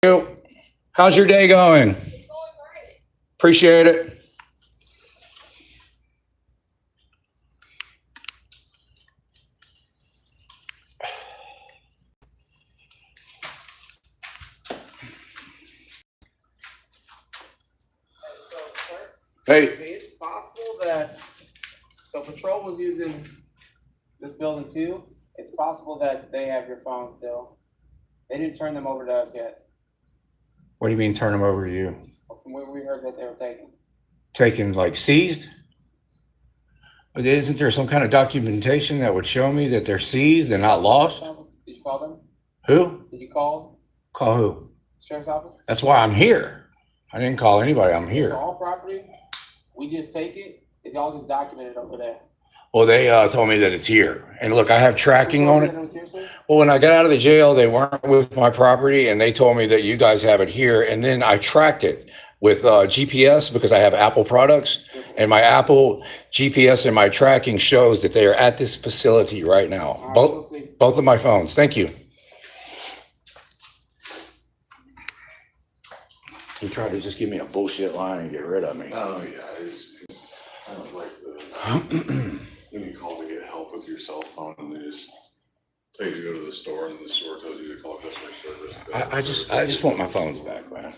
you. How's your day going? Appreciate it. So, sir, Hey, it's possible that, so patrol was using this building too. It's possible that they have your phone still. They didn't turn them over to us yet, what do you mean turn them over to you? from where we heard that they were taken. Taken like seized? Isn't there some kind of documentation that would show me that they're seized and not lost? Did you call them? Who? Did you call Call who? the sheriff's office? That's why I'm here. I didn't call anybody. I'm So here. all property, we just take it, it's all just documented over there. Well, they told me that it's here. And look, I have tracking on it. Was here, sir? Well, when I got out of the jail, they weren't with my property and they told me that you guys have it here. And then I tracked it with GPS because I have Apple products, and my Apple GPS and my tracking shows that they are at this facility right now. All right, we'll see. Both of my phones. Thank you. You tried to just give me a bullshit line and get rid of me. Oh, yeah, it's kind of like when you call to get help with your cell phone and they just tell you to go to the store and the store tells you to call customer service. I just want my phones back, man.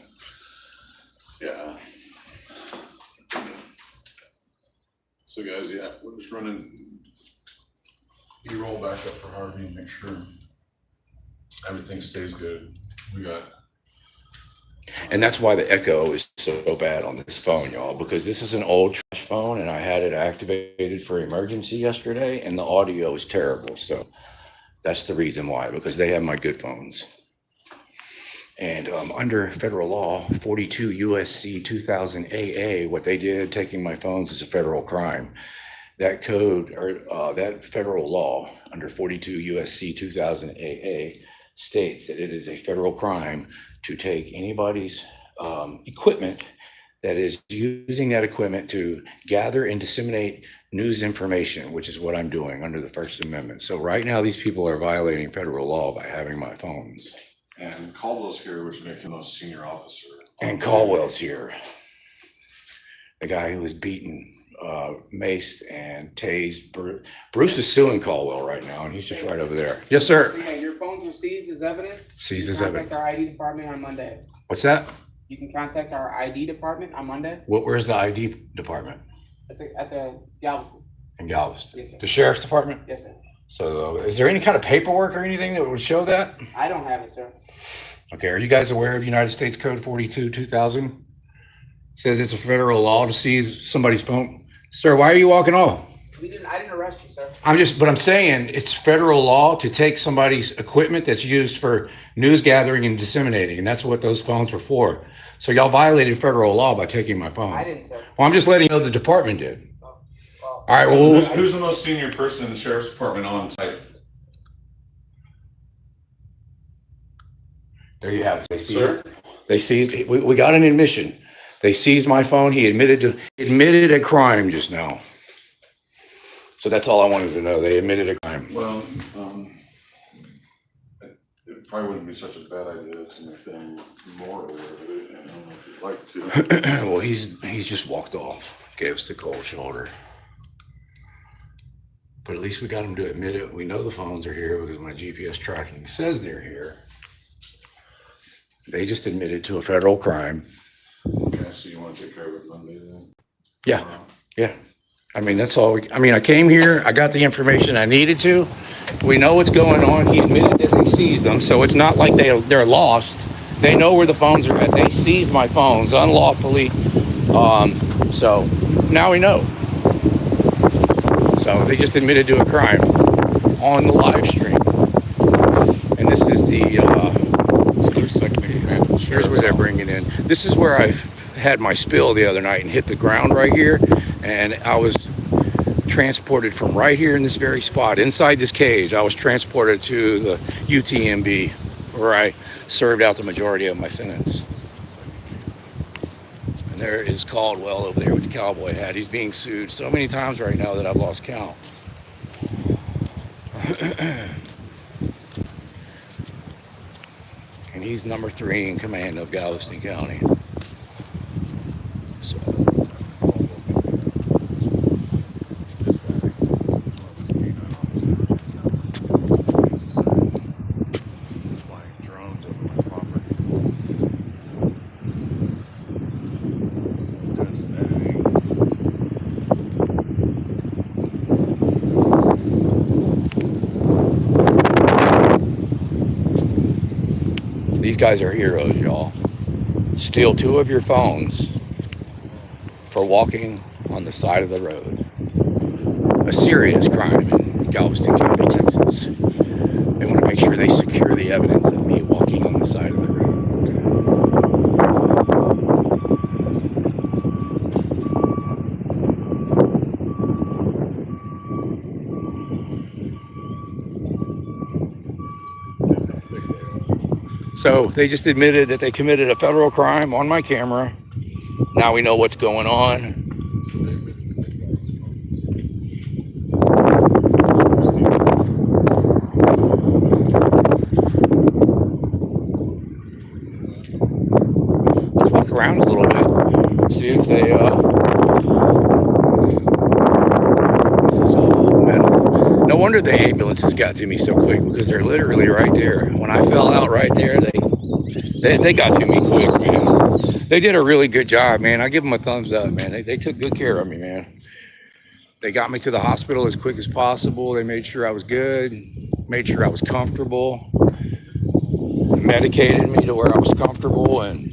Yeah. So guys, yeah, we're just running, you roll back up for Harvey and make sure everything stays good. We got. And that's why the echo is so bad on this phone, y'all, because this is an old trash phone and I had it activated for emergency yesterday and the audio is terrible. So that's the reason why, because they have my good phones. And under federal law, 42 USC 2000 AA, what they did, taking my phones, is a federal crime. That code, or that federal law under 42 USC 2000 AA states that it is a federal crime to take anybody's equipment that is using that equipment to gather and disseminate news information, which is what I'm doing under the First Amendment. So right now, these people are violating federal law by having my phones. And Caldwell's here, which makes him a senior officer. And Caldwell's here. The guy who was beaten, maced, and tased. Bruce is suing Caldwell right now, and he's just right over there. Yes, sir. Yeah, your phones were seized as evidence. Seized You as contact evidence. our ID department on Monday. What's that? You can contact our ID department on Monday Where's the ID department at the Galveston. in Galveston? Yes, sir. The sheriff's department? Yes, sir. So is there any kind of paperwork or anything that would show that? I don't have it, sir. Okay, are you guys aware of United States Code 42, 2000? Says it's a federal law to seize somebody's phone. Sir, why are you walking off? I didn't arrest you, sir. But I'm saying it's federal law to take somebody's equipment that's used for news gathering and disseminating, and that's what those phones were for. So y'all violated federal law by taking my phone. I didn't, sir. Well, I'm just letting you know the department did. Well, All right, well, Who's the most senior person in the sheriff's department on site? there you have it. Sir? They seized, we got an admission. They seized my phone. He admitted a crime just now. So that's all I wanted to know. They admitted a crime. Well, it probably wouldn't be such a bad idea to make them more aware of it. I don't know if you'd like to. Well, he's just walked off, gave us the cold shoulder. But at least we got him to admit it. We know the phones are here because my GPS tracking says they're here. They just admitted to a federal crime. Okay, so you want to take care of it Monday then? Yeah, yeah. I mean, that's all. I came here, I got the information I needed to. We know what's going on. He admitted that they seized them, so it's not like they're lost. They know where the phones are at. They seized my phones unlawfully. So now we know. So they just admitted to a crime on the live stream. And this is here's where they're bringing in. This is where I had my spill the other night and hit the ground right here. And I was transported from right here in this very spot, inside this cage. I was transported to the UTMB where I served out the majority of my sentence. And there is Caldwell over there with the cowboy hat. He's being sued so many times right now that I've lost count. and he's number 3 in command of Galveston County. So. These guys are heroes, y'all. Steal 2 of your phones for walking on the side of the road. A serious crime in Galveston County, Texas. They want to make sure they secure the evidence of me walking on the side of the road. So they just admitted that they committed a federal crime on my camera. Now we know what's going on. Let's walk around a little bit, see if they, this is all metal. No wonder the ambulances got to me so quick, because they're literally right there. When I fell out right there, they got to me quick, man. They did a really good job, man. I give them a thumbs up, man. They took good care of me, man. They got me to the hospital as quick as possible. They made sure I was good, made sure I was comfortable, medicated me to where I was comfortable, and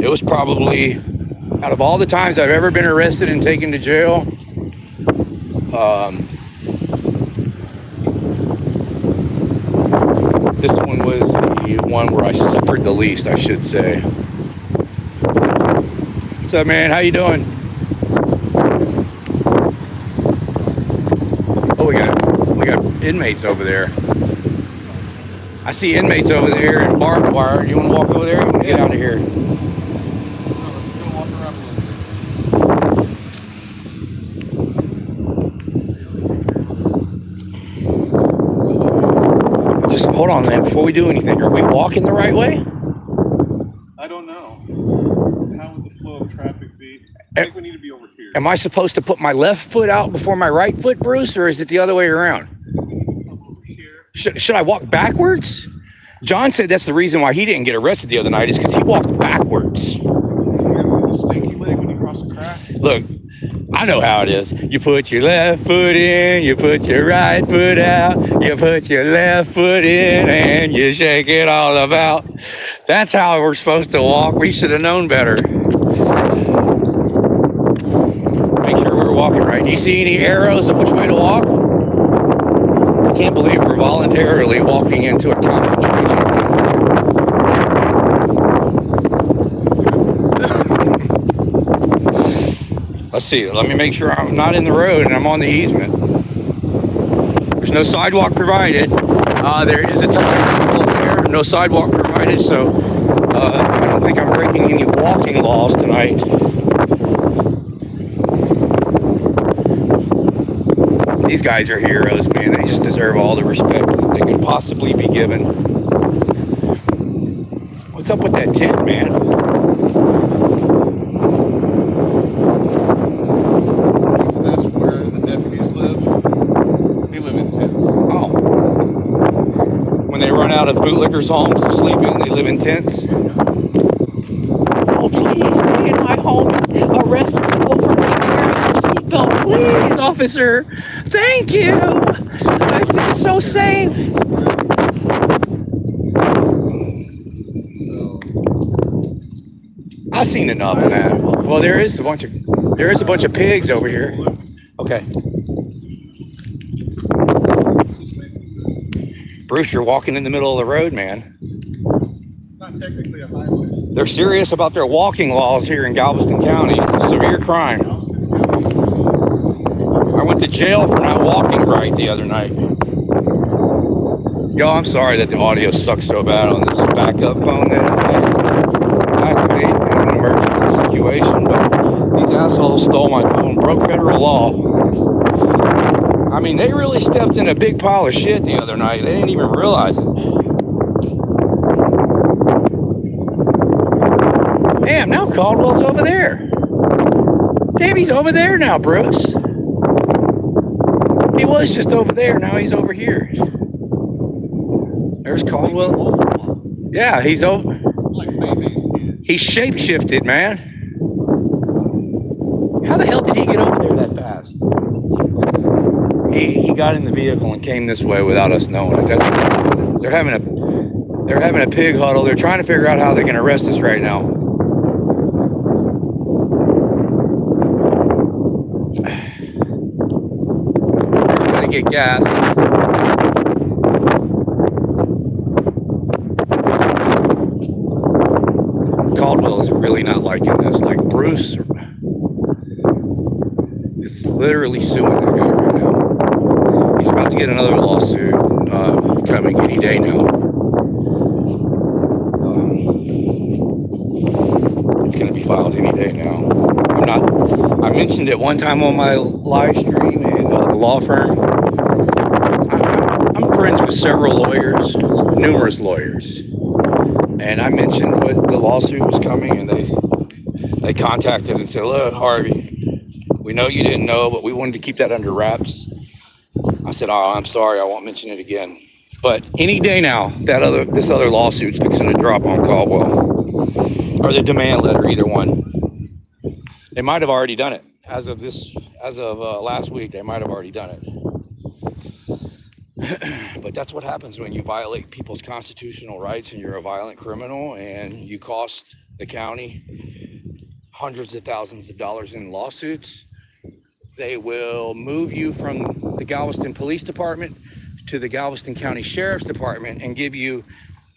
it was probably, out of all the times I've ever been arrested and taken to jail, this one was the one where I suffered the least, I should say. What's up, man? How you doing? Oh, we got inmates over there. I see inmates over there and barbed wire. You want to walk over there? You want to get out of here? Let's go walk around a little bit. Just hold on, man. Before we do anything, are we walking the right way? I don't know. How would the flow of traffic be? I think we need to be over here. Am I supposed to put my left foot out before my right foot, Bruce, or is it the other way around? Over here. Should I walk backwards? John said that's the reason why he didn't get arrested the other night, is because he walked backwards. You're gonna lose a stinky leg when you cross a crack. Look, I know how it is. You put your left foot in, you put your right foot out, you put your left foot in, and you shake it all about. That's how we're supposed to walk. We should have known better. Make sure we're walking right. Do you see any arrows of which way to walk? I can't believe we're voluntarily walking into a concentration camp. Let's see, let me make sure I'm not in the road and I'm on the easement. There's no sidewalk provided. There is a telephone pole there, no sidewalk provided, so I don't think I'm breaking any walking laws tonight. These guys are heroes, man. They just deserve all the respect that they could possibly be given. What's up with that tent, man? That's where the deputies live. They live in tents. Oh. When they run out of bootlickers' homes to sleep in, they live in tents. Oh, please stay in my home. Arrest people for not wearing their seatbelt. Please, officer. Thank you. I feel so safe. I've seen enough of that. Well, there is a bunch of pigs over here. Okay. Bruce, you're walking in the middle of the road, man. It's not technically a highway. They're serious about their walking laws here in Galveston County. It's a severe crime. I went to jail for not walking right the other night. Yo, I'm sorry that the audio sucks so bad on this backup phone that I activate in an emergency situation, but these assholes stole my phone, broke federal law. I mean, they really stepped in a big pile of shit the other night. They didn't even realize it. Damn, now Caldwell's over there. Damn, he's over there now, Bruce. He was just over there. Now he's over here. There's Caldwell. Yeah, he's over. He's shape-shifted, man. How the hell did he get over there that fast? He got in the vehicle and came this way without us knowing it. They're having a pig huddle. They're trying to figure out how they can arrest us right now. They're trying to get gas. Caldwell is really not liking this. Like Bruce is literally suing that guy right now. He's about to get another lawsuit coming any day now. It's going to be filed any day now. I mentioned it one time on my live stream and the law firm. I'm friends with several lawyers, numerous lawyers. And I mentioned what the lawsuit was coming, and they contacted and said, look, Harvey, we know you didn't know, but we wanted to keep that under wraps. I said, oh, I'm sorry, I won't mention it again. But any day now, this other lawsuit's fixing to drop on Caldwell, or the demand letter, either one. They might have already done it. As of last week, they might have already done it. But that's what happens when you violate people's constitutional rights and you're a violent criminal and you cost the county hundreds of thousands of dollars in lawsuits. They will move you from the Galveston Police Department to the Galveston County Sheriff's Department and give you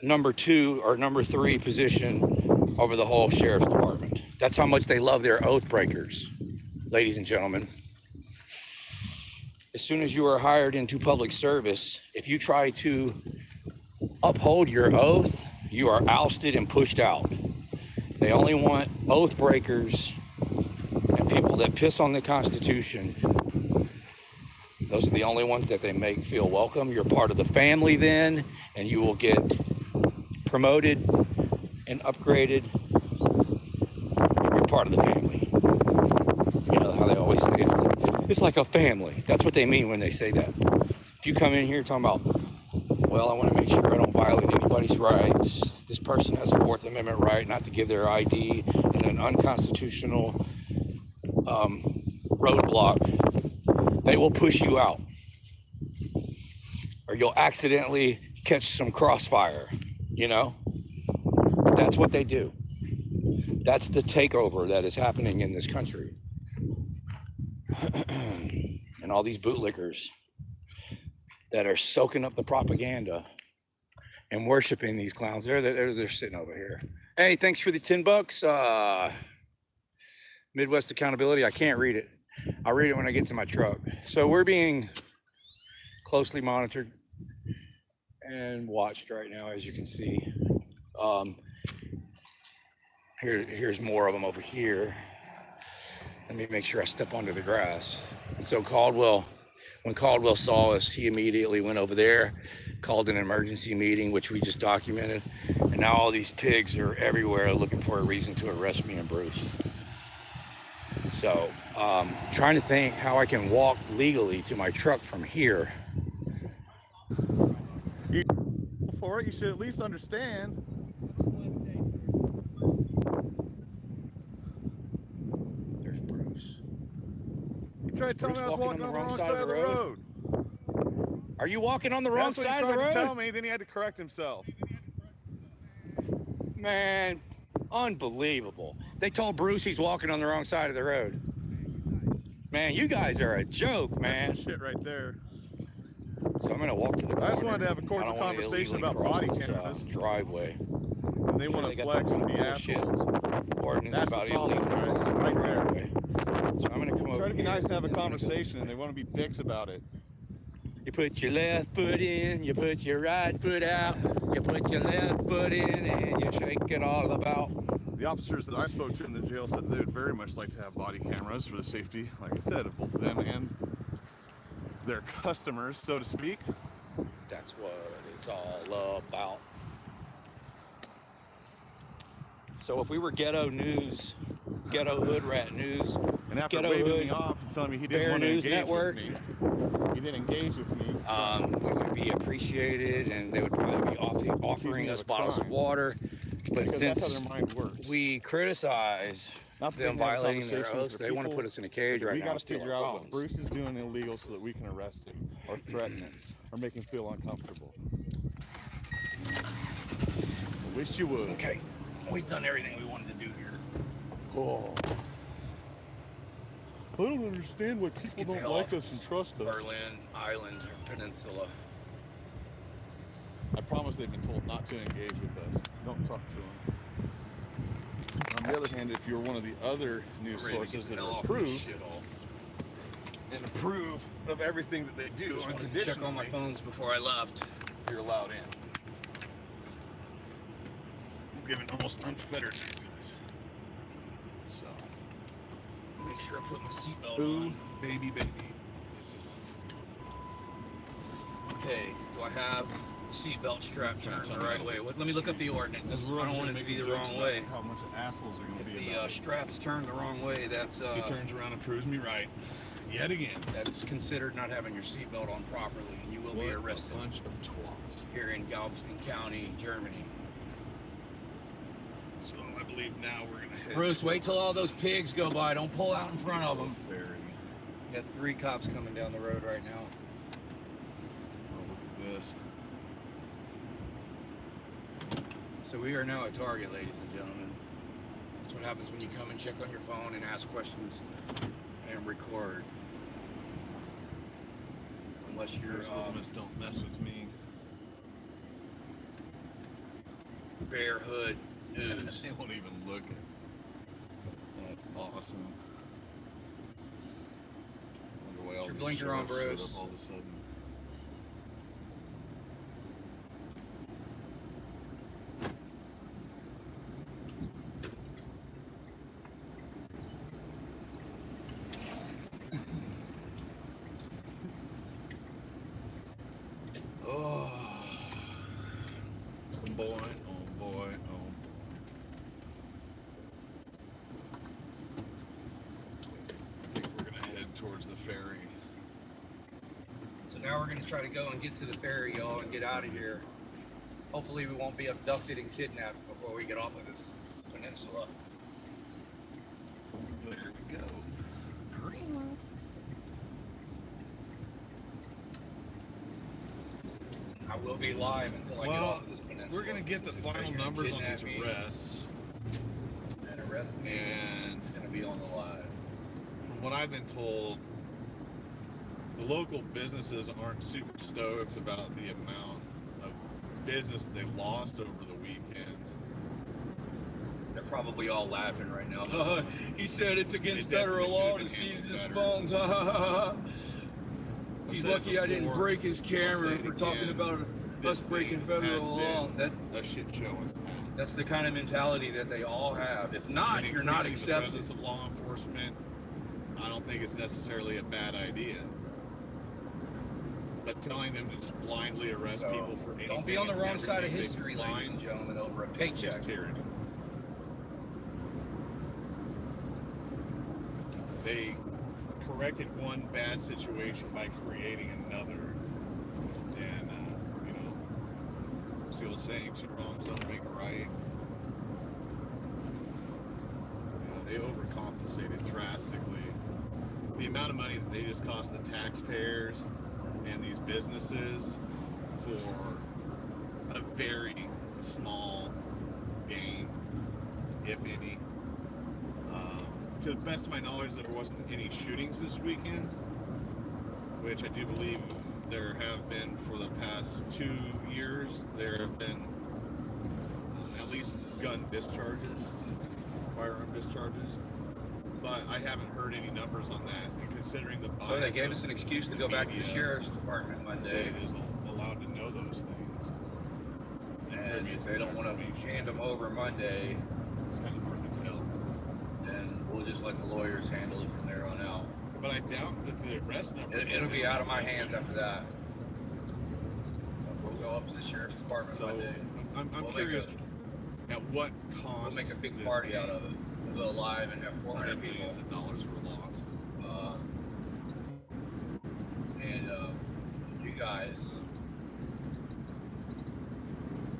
number 2 or number 3 position over the whole Sheriff's Department. That's how much they love their oath breakers, ladies and gentlemen. As soon as you are hired into public service, if you try to uphold your oath, you are ousted and pushed out. They only want oath breakers and people that piss on the Constitution. Those are the only ones that they make feel welcome. You're part of the family then, and you will get promoted and upgraded. You're part of the family. You know how they always say it's like a family. That's what they mean when they say that. If you come in here talking about, well, I want to make sure I don't violate anybody's rights. This person has a 4th Amendment right not to give their ID in an unconstitutional roadblock. They will push you out. Or you'll accidentally catch some crossfire, you know? That's what they do. That's the takeover that is happening in this country. And all these bootlickers that are soaking up the propaganda and worshiping these clowns. They're sitting over here. Hey, thanks for the $10. Midwest Accountability. I can't read it. I'll read it when I get to my truck. So we're being closely monitored and watched right now, as you can see. Here's more of them over here. Let me make sure I step onto the grass. So when Caldwell saw us, he immediately went over there, called an emergency meeting, which we just documented. And now all these pigs are everywhere looking for a reason to arrest me and Bruce. So, trying to think how I can walk legally to my truck from here. For it, you should at least understand. There's Bruce. You tried to tell me I was walking on the wrong side of the road. Are you walking on the wrong side of the road? That's what he tried to tell me, then he had to correct himself. Man, unbelievable. They told Bruce he's walking on the wrong side of the road. Man, you guys are a joke, man. That's some shit right there. So I'm gonna walk to the corner. I just wanted to have a cordial conversation about body cameras. Driveway. And they want to flex and be assholes. Ordinance That's about the problem, illegal right there. driveway. So I'm gonna come over. Try to be here. nice and have a conversation, and they want to be dicks about it. You put your left foot in, you put your right foot out, you put your left foot in, and you shake it all about. The officers that I spoke to in the jail said they would very much like to have body cameras for the safety, like I said, of both them and their customers, so to speak. That's what it's all about. So if we were ghetto news, ghetto hood rat news, And after Ghetto waving Hood, me off and telling me he Bear didn't want to News engage Network. with me, he didn't engage with me. we would be appreciated, and they would probably be offering me us of a bottles of crime. water. But Because that's how since their mind works. we criticize Not that they them can have a violating their conversation with oaths, their they want to people, put us in a cage right we now got and to steal figure our out what phones. Bruce is doing illegal so that we can arrest him or threaten him or make him feel uncomfortable. I wish you would. Okay, we've done everything we wanted to do here. Oh. I don't understand why people get the don't hell like off us and trust us. Berlin Island or Peninsula. I promise they've been told not to engage with us. Don't talk to them. On the other hand, if you're one of the other news Ready to get sources the that hell are off this approved shithole. and approve of everything that they do Just wanted to check unconditionally, on my phones before I left. you're allowed in. Given almost unfettered access. So, Make sure I put my seatbelt ooh, on. baby, baby. Okay, do I have the seatbelt strap Can I turned tell the me right how- way? Let me look up the ordinance. As I we're don't want it to be the wrong way. How much assholes are going to If be the about it. strap's turned the wrong way, that's He turns around and proves me right. Yet again. that's considered not having your seatbelt on properly, and you will be What a arrested bunch of twats. here in Galveston County, Germany. So I believe now we're going to head Bruce, wait till all those pigs go by. Don't pull out in front of them. ferry. You got 3 cops coming down the road right now. Oh, look at this. So we are now at Target, ladies and gentlemen. That's what happens when you come and check on your phone and ask questions and record. Unless you're Don't mess with me. Bear Hood News. They won't even look at. That's awesome. Wonder why all Your these blinker on, sheriffs Bruce. showed up all of a sudden. Oh boy, oh boy, oh. I think we're gonna head towards the ferry. So now we're gonna try to go and get to the ferry, y'all, and get out of here. Hopefully we won't be abducted and kidnapped before we get off of this peninsula. There we go. I will be live until I get off of this peninsula. We're gonna get the If final you're numbers on these kidnapping arrests, and arrest me, and it's gonna be on the live. from what I've been told, the local businesses aren't super stoked about the amount of business they lost over the weekend. They're probably all laughing right now. He said it's against It definitely federal law to should've been seize his handled phones. I've He's said it lucky I didn't before, break his I'll camera say it for talking again. about This us breaking thing has federal law. been a shit show in the past. That's the kind of mentality that they all have. If not, And you're not increasing the accepted. presence of law enforcement, I don't think it's necessarily a bad idea. But telling them to just blindly arrest So, people for anything don't be on the and wrong side of everything they history, can ladies and find gentlemen, over a is paycheck. tyranny. They corrected one bad situation by creating another. And, you know, it's the old saying, 2 wrongs don't make a right. You know, they overcompensated drastically. The amount of money that they just cost the taxpayers and these businesses for a very small gain, if any. To the best of my knowledge, there wasn't any shootings this weekend, which I do believe there have been for the past 2 years. There have been at least gun discharges, firearm discharges, but I haven't heard any numbers on that. And considering the So they bias gave of us an excuse to go back to the media, sheriff's department Monday. It is allowed to know those things. And if they don't want to hand them over Monday, It's kind of hard to tell. then we'll just let the lawyers handle it from there on out. But I doubt that the arrest numbers. It'll be out of my hands after that. We'll go up to the sheriff's department So Monday. I'm We'll make curious. At what cost? We'll make a big this party game? out of it. We'll go live and have 400 $100 people. million dollars were lost. You guys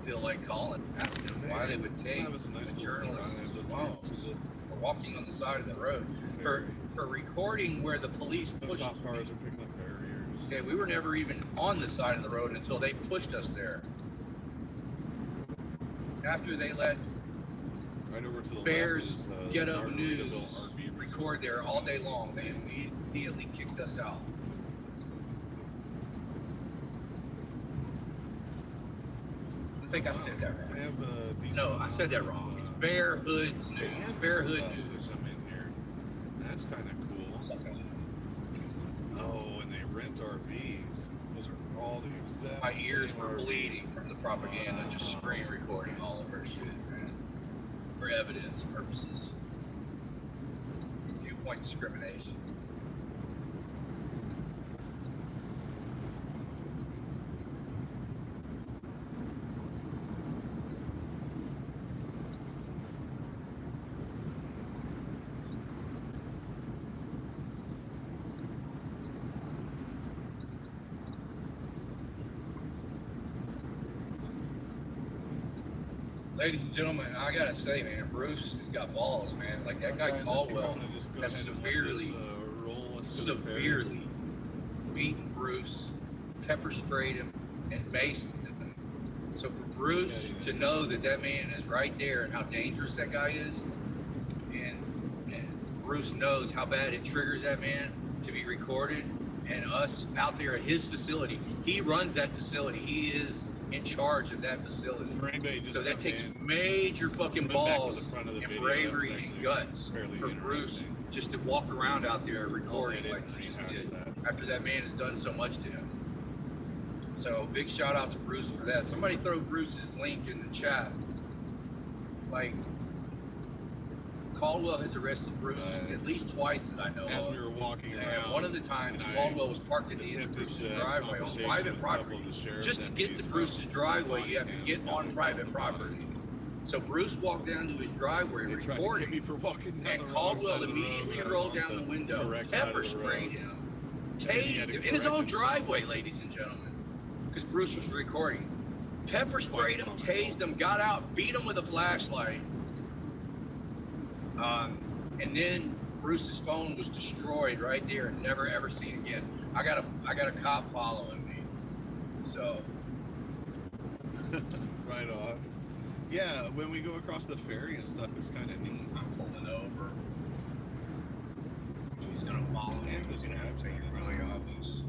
feel like calling, asking them why they would take That was a nice the little journalist's drive up phones to for walking on the side of the road, for recording where the police the pushed. cop cars are picking up barriers. Okay, we were never even on the side of the road until they pushed us there. After they let Right over to the Bears left is, Get Up Margaritaville News RV record there all day long, they immediately kicked us out. I think I said that I right. have a decent No, I said that wrong. It's Bear Hood's News. Bear Hood News. I'm in here. That's kind of cool. Something. Oh, and they rent RVs. Those are all the exact My ears same were RVs. bleeding from the propaganda, just screen recording all of our shit, man. For evidence purposes. Viewpoint discrimination. Ladies and gentlemen, I gotta say, man, Bruce has got balls, man. Like that guy Guys, if you Caldwell wanna just go has ahead and let severely, this, roll us to the ferry. severely beaten Bruce, pepper sprayed him, and maced him. So for Bruce to know that that man is right there and how dangerous that guy is, and Bruce knows how bad it triggers that man to be recorded, and us out there at his facility. He runs that facility. He is in charge of that facility. For anybody just So that coming takes in, major fucking went back to balls the front of the and video, bravery it was and actually guts fairly for Bruce interesting. just to walk around out there I'll recording edit like and he just rehash did that. after that man has done so much to him. So big shout out to Bruce for that. Somebody throw Bruce's link in the chat. Like, Caldwell has arrested Bruce at least twice that I know As of. we were walking And around, one of the times and I Caldwell was parked at the end of attempted Bruce's to driveway on conversation private with a couple property. of the sheriff's Just to get deputies to Bruce's about driveway, body you have to cams get and on things private like property. So Bruce walked down to his driveway They tried to get me recording, for walking down and the wrong Caldwell side of the road, immediately but I was rolled on down the window, correct side pepper of the road. sprayed him, And he had tased to him in his correct own himself. driveway, ladies and gentlemen, because Bruce was recording. Pepper sprayed him, comical. tased him, got out, beat him with a flashlight. And then Bruce's phone was destroyed right there and never ever seen again. I got a cop following me. So Right on. Yeah, when we go across the ferry and stuff, it's kind of neat. I'm pulling over. He's gonna follow me. He's gonna have to make it really obvious.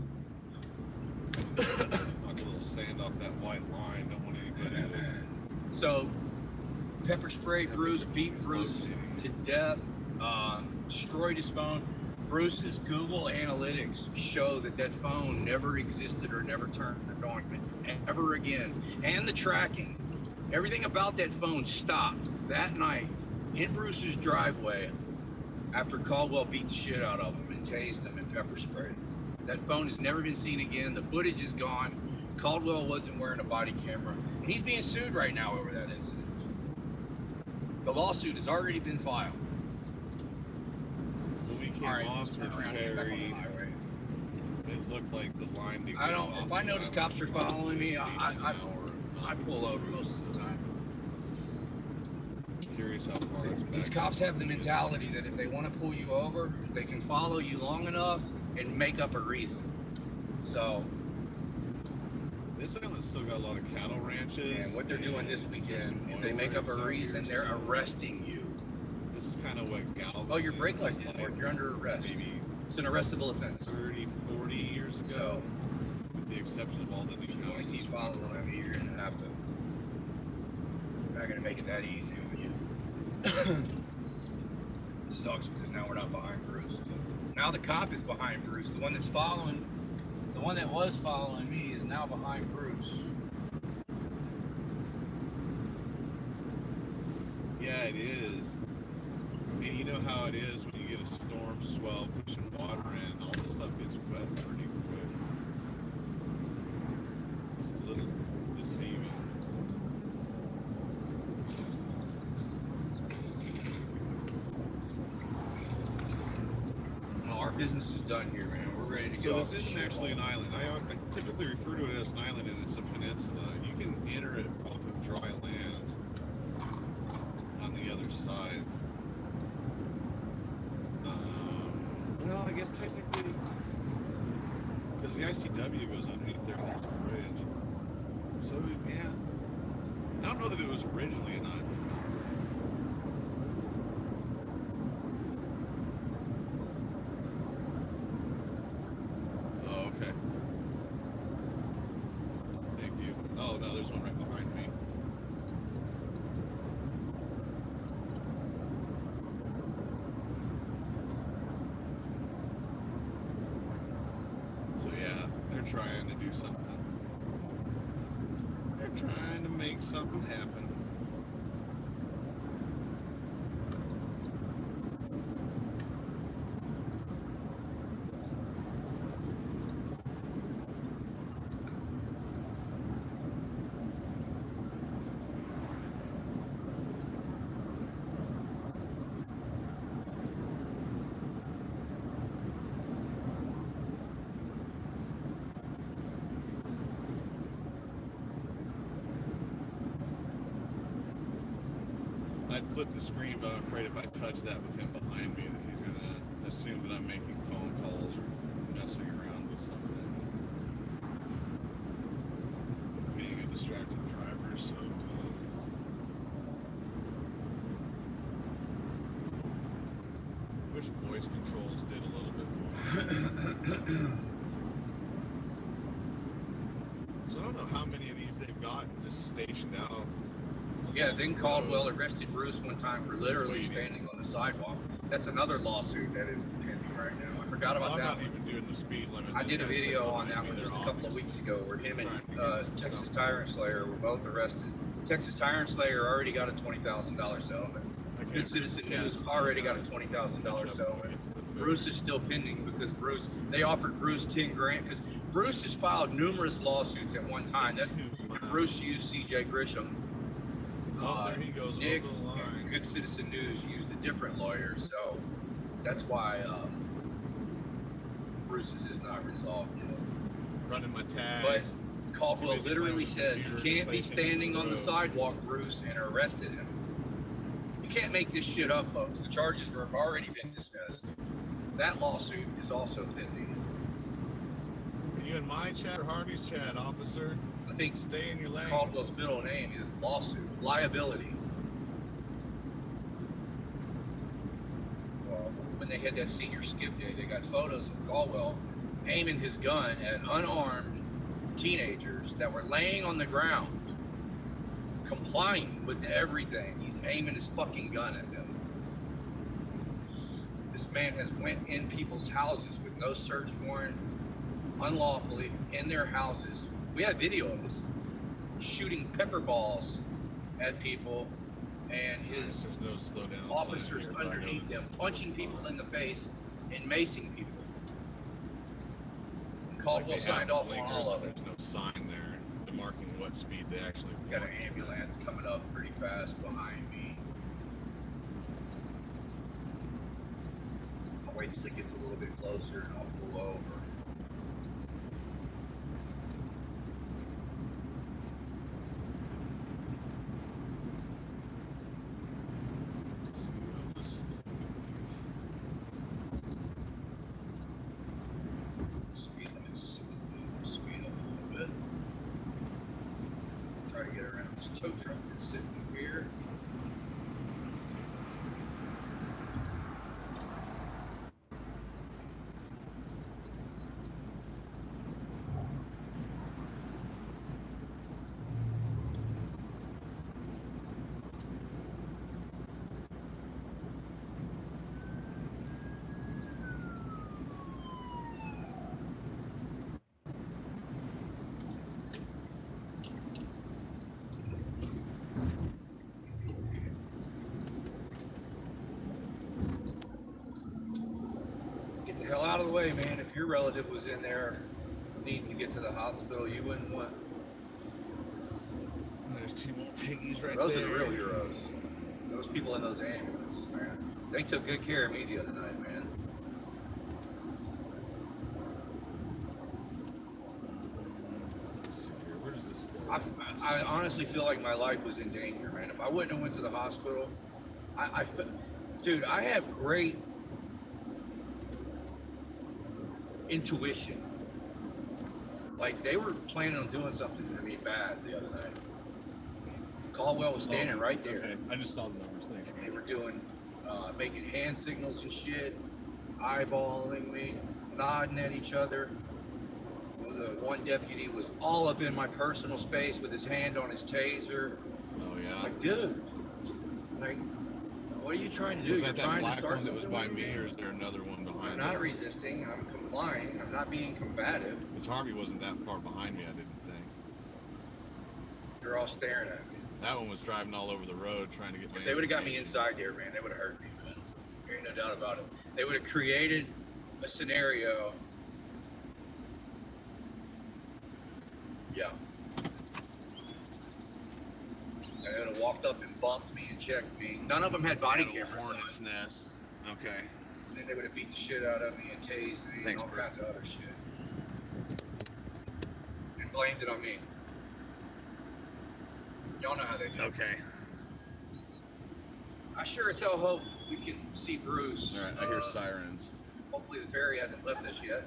Knock a little sand off that white line. Don't want anybody to. So pepper sprayed Bruce, beat Bruce to death, destroyed his phone. Bruce's Google Analytics show that phone never existed or never turned on ever again. And the tracking, everything about that phone stopped that night in Bruce's driveway after Caldwell beat the shit out of him and tased him and pepper sprayed him. That phone has never been seen again. The footage is gone. Caldwell wasn't wearing a body camera. And he's being sued right now over that incident. The lawsuit has already been filed. When we came All right, off let's the turn around and get back on the ferry, highway. it looked like the line to I get don't. off If I the notice island cops are was following me, at least an hour, if I not pull two. over most of the time. Curious how far it's back. These cops have the mentality that if they want to pull you over, they can follow you long enough and make up a reason. So, This island's still got a lot of cattle ranches. and what they're doing this and weekend, some if they oil make up a rigs out reason, here, they're so arresting you. This is kind of what Galveston Oh, your brake light was didn't like work. You're under arrest. maybe It's an arrestable offense. 30, 40 years ago, So, with the exception of all the new if you want to houses. keep following me, you're gonna have to. Not gonna make it that easy with you. It sucks because now we're not behind Bruce. Now the cop is behind Bruce. The one that was following me is now behind Bruce. Yeah, it is. And you know how it is when you get a storm swell pushing water in, all this stuff gets wet pretty quick. It's a little deceiving. business is done here, man. We're ready to So go. this isn't actually an island. I typically refer to it as an island, and it's a peninsula. You can enter it off of dry land on the other side. Well, I guess technically, because the ICW goes underneath there, there's a bridge. So yeah, I don't know that it was originally an island. Oh, okay. Thank you. Oh no, there's one right behind me. So yeah, they're trying to do something. They're trying to make something happen. I'd flip the screen, but I'm afraid if I touch that with him behind me, that he's gonna assume that I'm making phone calls or messing around with something. Being a distracted driver, so. Wish voice controls did a little bit more. So I don't know how many of these they've got just stationed out. Yeah, then Caldwell arrested Bruce one time for literally Waiting. standing on the sidewalk. That's another lawsuit that is pending right now. I forgot about I'm that not one. even doing the speed limit. I This did a guy's video sitting on that behind one me. just a They're couple of obviously weeks ago where him trying to and get into Texas something. Tire and Slayer were both arrested. Texas Tire and Slayer already got a $20,000 settlement. I can't Good Citizen read the News chat, already so got a I $20,000 catch up when we settlement. get to the film. Bruce is still pending because they offered Bruce 10 grand because Bruce has filed numerous lawsuits at one time. That's Bruce used CJ Grisham. Oh, there he goes Nick, over the line. Good Citizen News used a different lawyer, so that's why Bruce's is not resolved yet. Running my tags. Caldwell Too busy literally playing said, with you computers can't be and playing standing on the road." sidewalk, Bruce, and arrested him. You can't make this shit up, folks. The charges have already been dismissed. That lawsuit is also pending. Are you in my chat or Harvey's chat, officer? I think Stay in your lane. Caldwell's middle name is lawsuit, liability. Well, when they had that senior skip day, they got photos of Caldwell aiming his gun at unarmed teenagers that were laying on the ground, complying with everything. He's aiming his fucking gun at them. This man has went in people's houses with no search warrant, unlawfully in their houses. We have video of this, shooting pepper balls at people, and his There's no slow down. officers sign here, but I know underneath that him, this is punching fine. people in the face and macing people. And Like Caldwell they signed have off on blinkers, all of but it. There's no sign there demarking what speed they actually Got an want. ambulance coming up pretty fast behind me. I'll wait till it gets a little bit closer and I'll pull over. Let's see, this is the Speed limit 60. Speed up a little bit. Try to get around this tow truck that's sitting here. Get the hell out of the way, man. If your relative was in there needing to get to the hospital, you wouldn't want. There's two more piggies right Those there. are the real heroes. Those people in those ambulances, man. They took good care of me the other night, man. I honestly feel like my life was in danger, man. If I wouldn't have went to the hospital, dude, I have great intuition. Like, they were planning on doing something to me bad the other night. Caldwell was standing right there. Okay. I just saw the numbers. Thanks, They man. were doing, making hand signals and shit, eyeballing me, nodding at each other. The one deputy was all up in my personal space with his hand on his taser. Oh I'm yeah. like, dude, like, what are you trying to do? Was You're that trying to black start one that was something by with me, or is there another one I'm behind not us? resisting. I'm complying. I'm not being combative. Because Harvey wasn't that far behind me, I didn't think. They're all staring at me. That one was driving all over the road trying to get my If they would have got me information. inside there, man, they would have hurt me, man. There ain't no doubt about it. They would have created a scenario. Yeah. They would have walked up and bumped me and checked me. None of them had body Little cameras. Hornet's nest. Okay. And then they would have beat the shit out of me and tased me Thanks, and all bro. kinds of other shit. And blamed it on me. Y'all know how they do. Okay. I sure as hell hope we can see Bruce. All right. I hear sirens. Hopefully the ferry hasn't left us yet.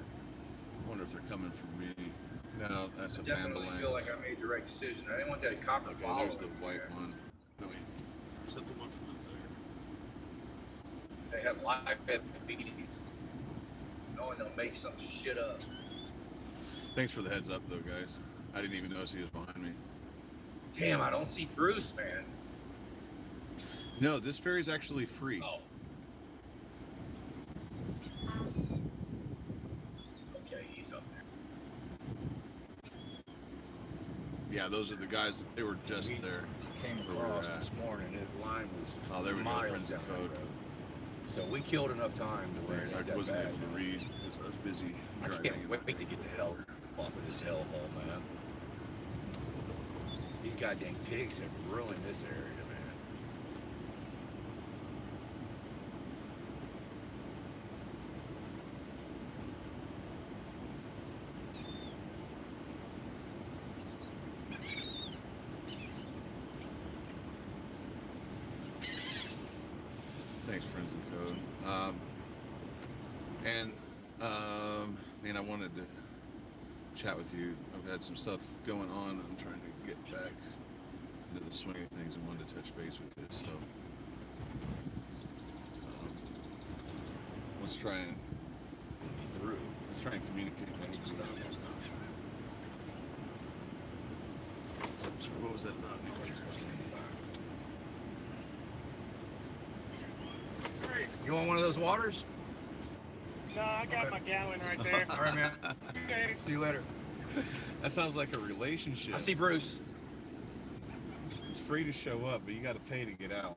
I wonder if they're coming for me. No, that's I a definitely ambulance. feel like I made the right decision. I didn't want that cop to Okay, follow there's the me white there. one. No, wait. Is that the one from up there? They have live beatings. Knowing they'll make some shit up. Thanks for the heads up, though, guys. I didn't even notice he was behind me. Damn, I don't see Bruce, man. No, this ferry's actually free. Oh. Okay, he's up there. Yeah, those are the guys. They were just We there. Came Where we're across at. this morning. His line was Oh, there we go. miles Friends of down the code. road. So we killed enough time to where it I ain't that wasn't bad. able to read because I was busy I driving. can't wait to get the hell off of this hellhole, man. These goddamn pigs have ruined this area, man. Thanks, Friends of Code. Man, I wanted to chat with you. I've had some stuff going on. I'm trying to get back into the swing of things and wanted to touch base with you. So let's try and communicate next week. So what was that about New Jersey? You want one of those waters? No, I got my gallon right there. All right, man. Okay. See you later. That sounds like a relationship. I see Bruce. It's free to show up, but you got to pay to get out.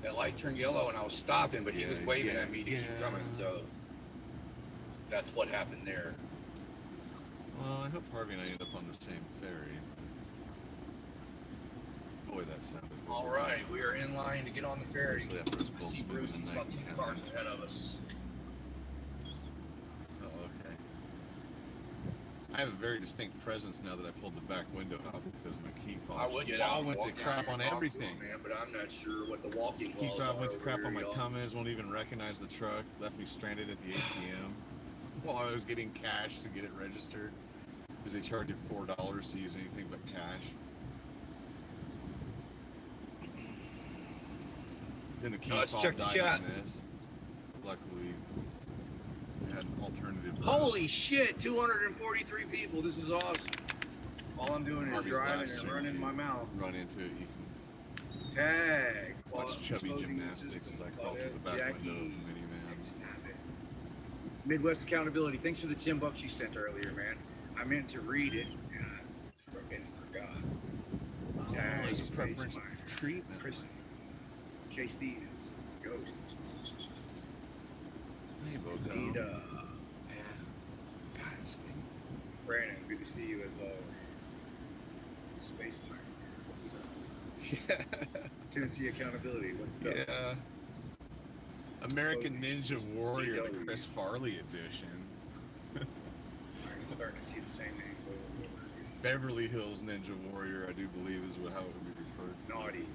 That light turned yellow and I was stopping, but he Yeah, was waving yeah, at me to keep yeah. coming. So that's what happened there. Well, I hope Harvey and I end up on the same ferry. Boy, that sounded good. All right, we are in line to get on the ferry. Especially after us I both see spending Bruce. the He's night about in 10 Canada. cars ahead of us. Oh, okay. I have a very distinct presence now that I pulled the back window out because my key fob. I would get out and went walk to down crap here on and talk to everything. him, man, but I'm not sure what the walking Key walls fob are went to over crap here, on my y'all. Cummins, won't even recognize the truck, left me stranded at the ATM while I was getting cash to get it registered because they charge you $4 to use anything but cash. Then the key Let's fob check the died chat. on this. Luckily, we had an alternative. Holy shit, 243 people. This is awesome. All I'm doing is Harvey's driving live and stream, running if you my mouth. Run into it, you can Tag. watch chubby Closing gymnastics system, as I crawl through the back Jackie. window of the minivan. Midwest Accountability. Thanks for the $10 you sent earlier, man. I meant to read it and I freaking forgot. Oh, Tag, there's a Space preferential Miner. treatment. Christy. K. Stevens. Ghost. Hey, Bogo. Nita. Yeah. Gosh. Brandon, good to see you as always. Space Miner. Yeah. Tennessee Accountability. What's up? Yeah. American Ninja Warrior, the DW. Chris Farley edition. I'm starting to see the same names over and over again. Beverly Hills Ninja Warrior, I do believe, is how it would be referred. Naughty.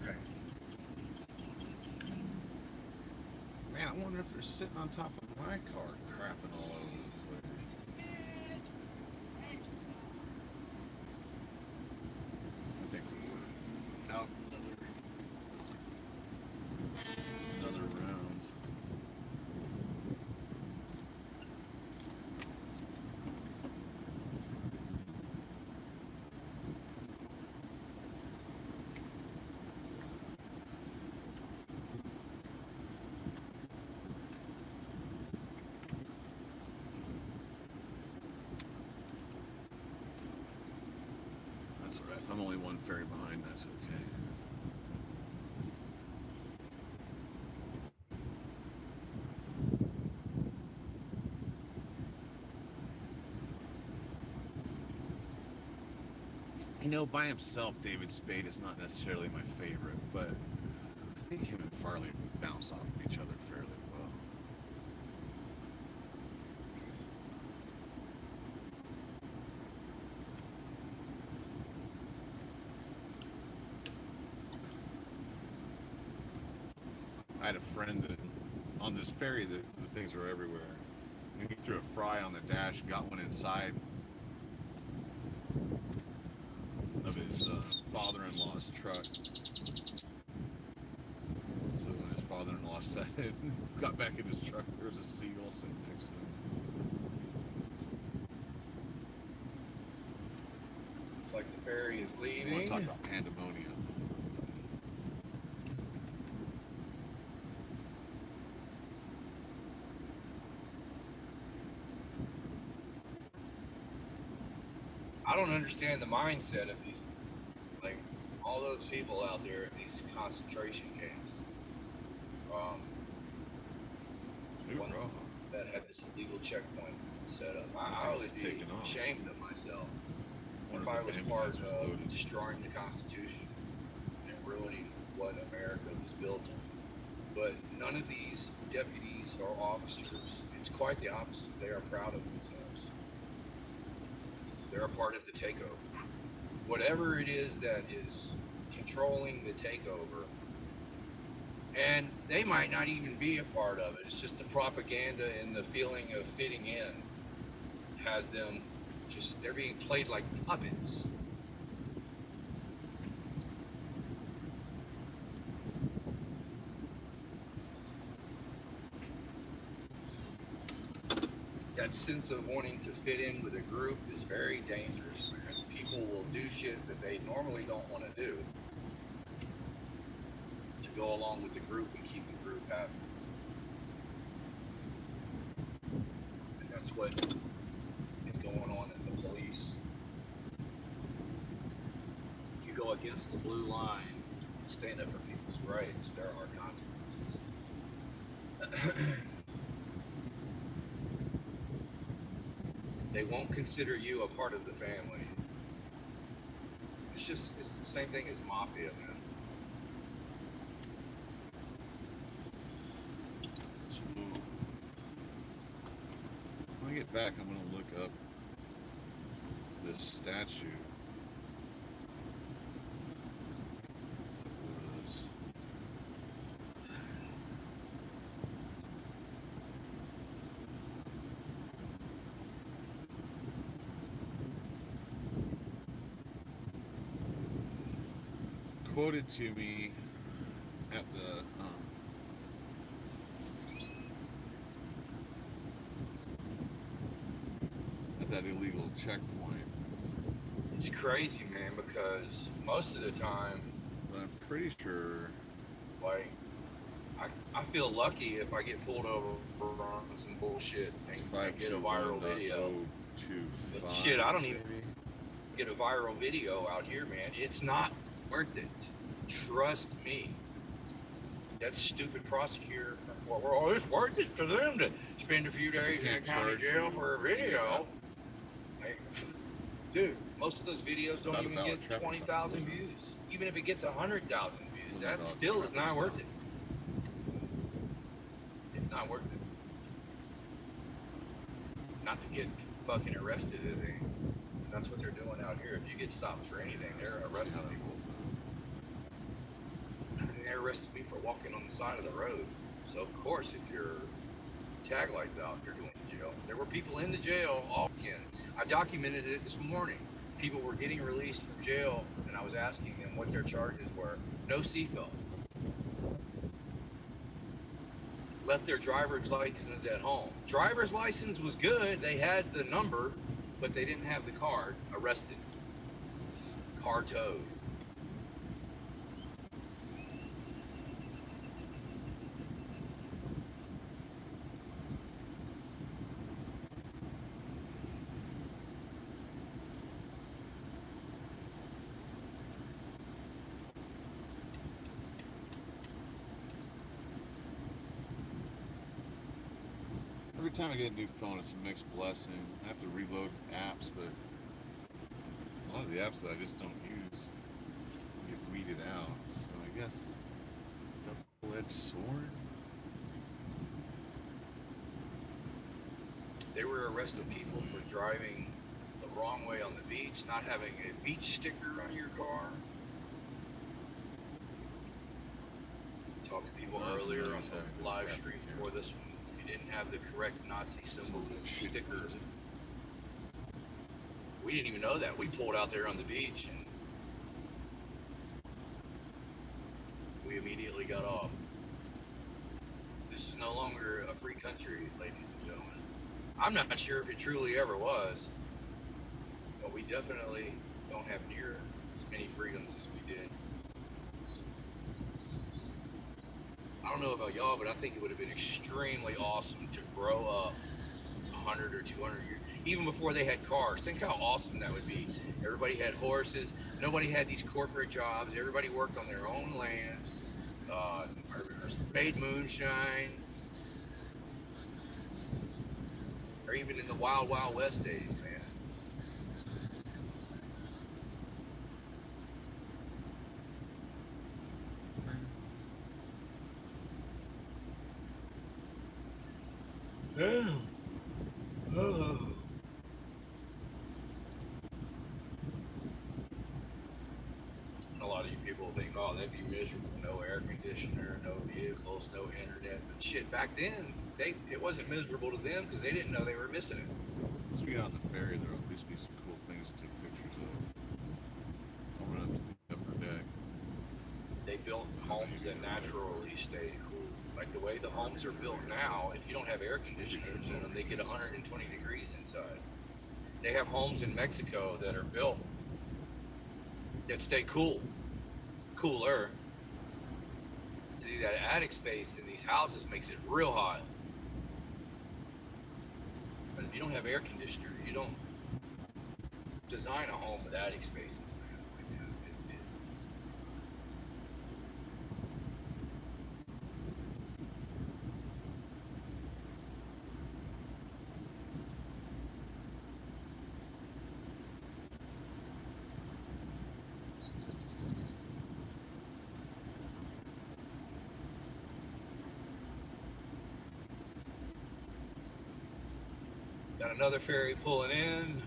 Okay. Man, I wonder if they're sitting on top of my car, crapping all over the place. I think we were out another round. That's all right. If I'm only one ferry behind, that's okay. You know, by himself, David Spade is not necessarily my favorite, but I think him and Farley bounce off of each other fairly well. I had a friend that, on this ferry, the things were everywhere. And he threw a fry on the dash, got one inside of his father-in-law's truck. So when his father-in-law said it, got back in his truck, there was a seagull sitting next to him. Looks like the ferry is You leaving. want to talk about pandemonium? I don't understand the mindset of these, like, all those people out there in these concentration camps. New Ones bro. that had this illegal checkpoint set up. I thought it would was be taken off. ashamed of myself Wonder if I the was ambulance part was of loaded. destroying the Constitution and ruining what America was built on. But none of these deputies or officers, it's quite the opposite. They are proud of themselves. They're a part of the takeover. Whatever it is that is controlling the takeover, and they might not even be a part of it. It's just the propaganda and the feeling of fitting in has them just, they're being played like puppets. That sense of wanting to fit in with a group is very dangerous, man. People will do shit that they normally don't want to do to go along with the group and keep the group happy. And that's what is going on in the police. If you go against the blue line, stand up for people's rights, there are consequences. They won't consider you a part of the family. It's the same thing as mafia, man. So, when I get back, I'm going to look up this statue. It was quoted to me at the at that illegal checkpoint, It's crazy, man, because most of the time, but I'm pretty sure like, I feel lucky if I get pulled over on some bullshit and I get a viral video. 521.025. But shit, I don't even get a viral video out here, man. It's not worth it. Trust me. That stupid prosecutor, well, it's worth it for them to spend a few days in a can't county charge jail you. for a video. Like, dude, most of those videos don't Not a even valid get traffic 20,000 stop, is it? views. views. Even if it gets 100,000 views, that $100 still is not traffic worth stop. it. It's not worth it. Not to get fucking arrested, that's what they're doing out here. If you get stopped for anything, they're arresting people. They arrested me for walking on the side of the road. So of course, if your tag light's out, you're going to jail. There were people in the jail all weekend. I documented it this morning. People were getting released from jail, and I was asking them what their charges were. No seatbelt. Left their driver's license at home. Driver's license was good. They had the number, but they didn't have the card. Arrested. Car towed. Every time I get a new phone, it's a mixed blessing. I have to reload apps, but a lot of the apps that I just don't use get weeded out. So I guess double-edged sword. They were arresting people for driving the wrong way on the beach, not having a beach sticker on your car. Talked to people Well, earlier on that's the this live traffic stream here. before this one. If you didn't have the correct Nazi symbol sticker. We didn't even know that. We pulled out there on the beach and we immediately got off. This is no longer a free country, ladies and gentlemen. I'm not sure if it truly ever was, but we definitely don't have near as many freedoms as we did. I don't know about y'all, but I think it would have been extremely awesome to grow up 100 or 200 years, even before they had cars. Think how awesome that would be. Everybody had horses. Nobody had these corporate jobs. Everybody worked on their own land, or made moonshine, or even in the Wild Wild West days, man. Yeah. Oh. A lot of you people think, oh, that'd be miserable. No air conditioner, no vehicles, no internet. But shit, back then, it wasn't miserable to them because they didn't know they were missing it. Once we get on the ferry, there'll at least be some cool things to take pictures of. I'll run up to the upper deck. They built homes that naturally stayed cool. Like the way the homes are built now, if you don't have air conditioners in them, they get 120 degrees inside. They have homes in Mexico that are built that stay cooler. See, that attic space in these houses makes it real hot. But if you don't have air conditioner, you don't design a home with attic spaces. Got another ferry pulling in.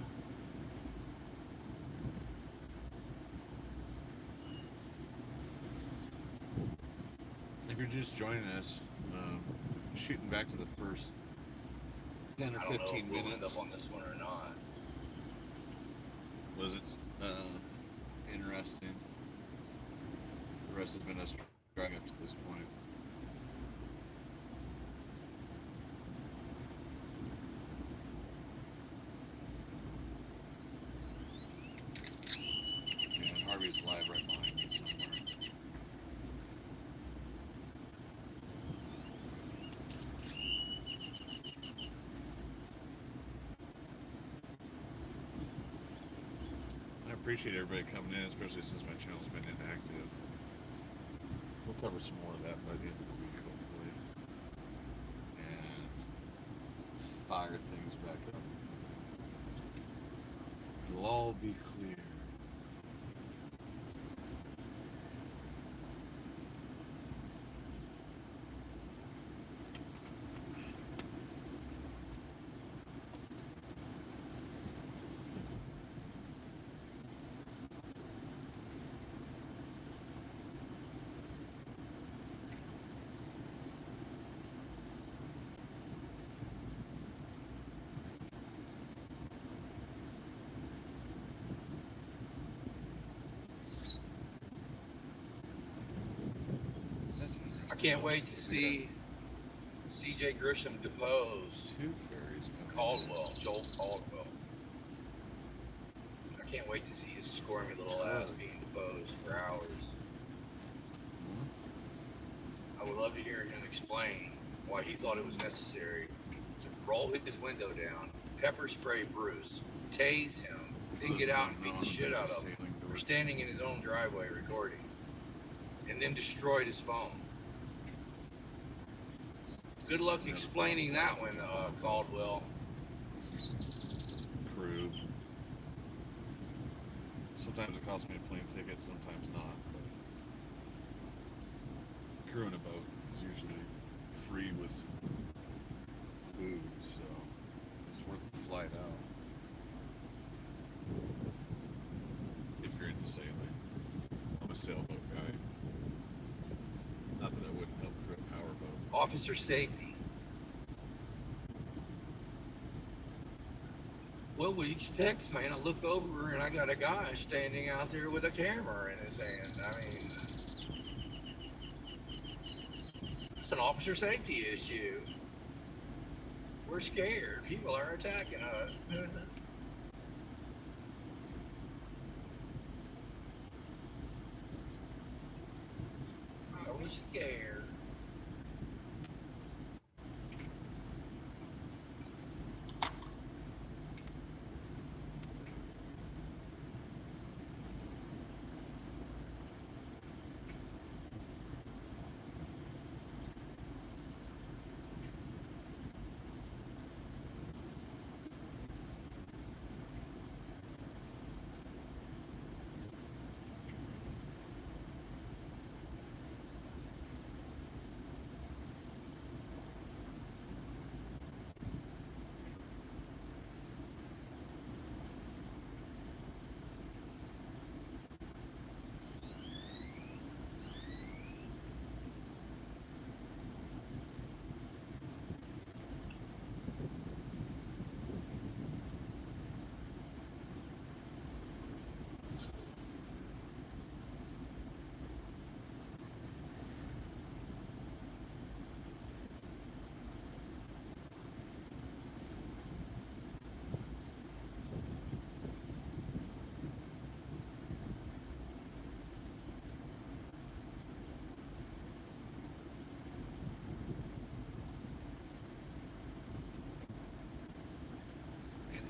If you're just joining us, shooting back to the first 10 or I don't know 15 if we'll end minutes. up on this one or not. Was it interesting? The rest has been us driving up to this point. And Harvey's live right behind me somewhere. I appreciate everybody coming in, especially since my channel's been inactive. We'll cover some more of that by the end of the week, hopefully. And fire things back up. It'll all be clear. I can't wait to see C.J. Grisham deposed Two ferries coming. Caldwell, Joel Caldwell. I can't wait to see his squirmy little ass being deposed for hours. I would love to hear him explain why he thought it was necessary to roll his window down, pepper spray Bruce, tase him, then get out and beat the shit out of him for standing in his own driveway recording, and then destroyed his phone. Good luck explaining that one, Caldwell. Crew. Sometimes it costs me a plane ticket, sometimes not. But crewing a boat is usually free with food, so it's worth the flight out. If you're into sailing. I'm a sailboat guy. Not that I wouldn't help crew a powerboat. Officer safety. Well, what do you expect, man? I look over and I got a guy standing out there with a camera in his hand. I mean, it's an officer safety issue. We're scared. People are attacking us. I was scared.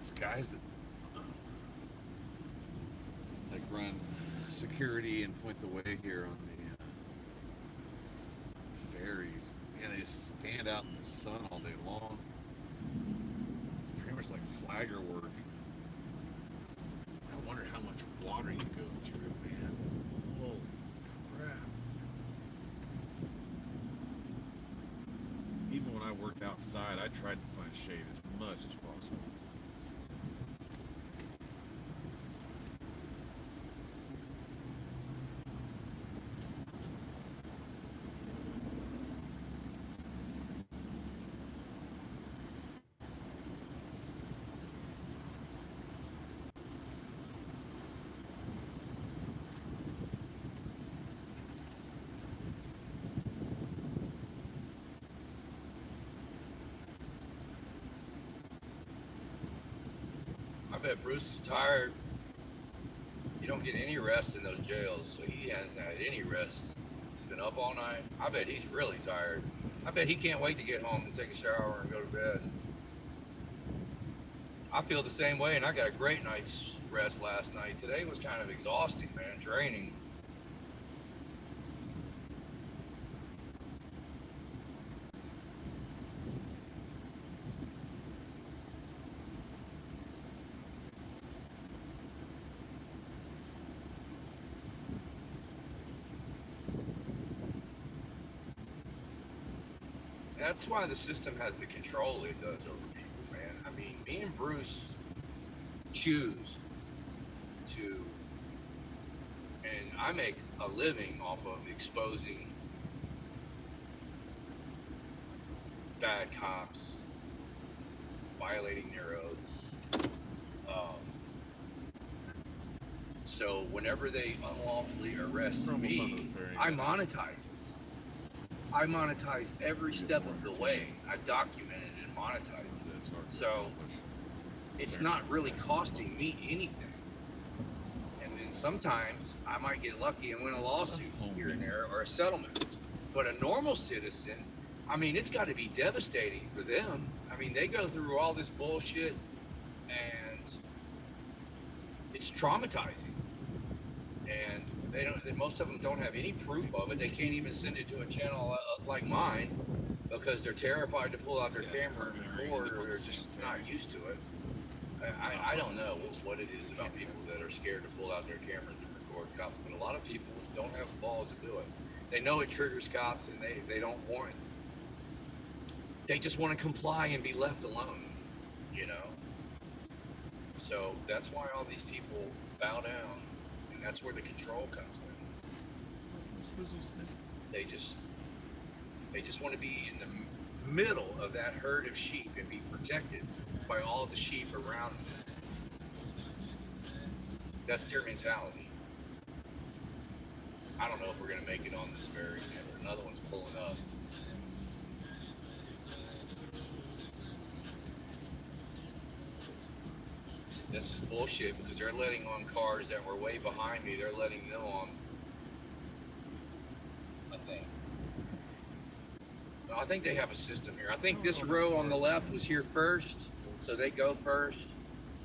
These guys that like run security and point the way here on the ferries, and they just stand out in the sun all day long. Pretty much like flagger work. I wonder how much water you go through, man. Holy crap. Even when I worked outside, I tried to find shade as much as possible. I bet Bruce is tired. You don't get any rest in those jails, so he hasn't had any rest. He's been up all night. I bet he's really tired. I bet he can't wait to get home and take a shower and go to bed. I feel the same way, and I got a great night's rest last night. Today was kind of exhausting, man, draining. That's why the system has the control it does over people, man. I mean, me and Bruce choose to, and I make a living off of exposing bad cops, violating their oaths. So whenever they unlawfully arrest We're almost me, onto the ferry. I monetize it. I monetize every step of the way. I documented and monetized it. So it's not really costing me anything. And then sometimes I might get lucky and win a lawsuit here and there or a settlement. But a normal citizen, I mean, it's got to be devastating for them. I mean, they go through all this bullshit and it's traumatizing. And they don't. Most of them don't have any proof of it. They can't even send it to a channel like mine because they're terrified to pull out their camera and record, or they're just not used to it. I don't know what it is about people that are scared to pull out their cameras and record cops, but a lot of people don't have the balls to do it. They know it triggers cops, and they don't want it. They just want to comply and be left alone, you know. So that's why all these people bow down. And that's where the control comes in. They just want to be in the middle of that herd of sheep and be protected by all of the sheep around them. That's their mentality. I don't know if we're gonna make it on this ferry. Another one's pulling up. This is bullshit because they're letting on cars that were way behind me. They're letting them on. I think they have a system here. I think this row on the left was here first, so they go first.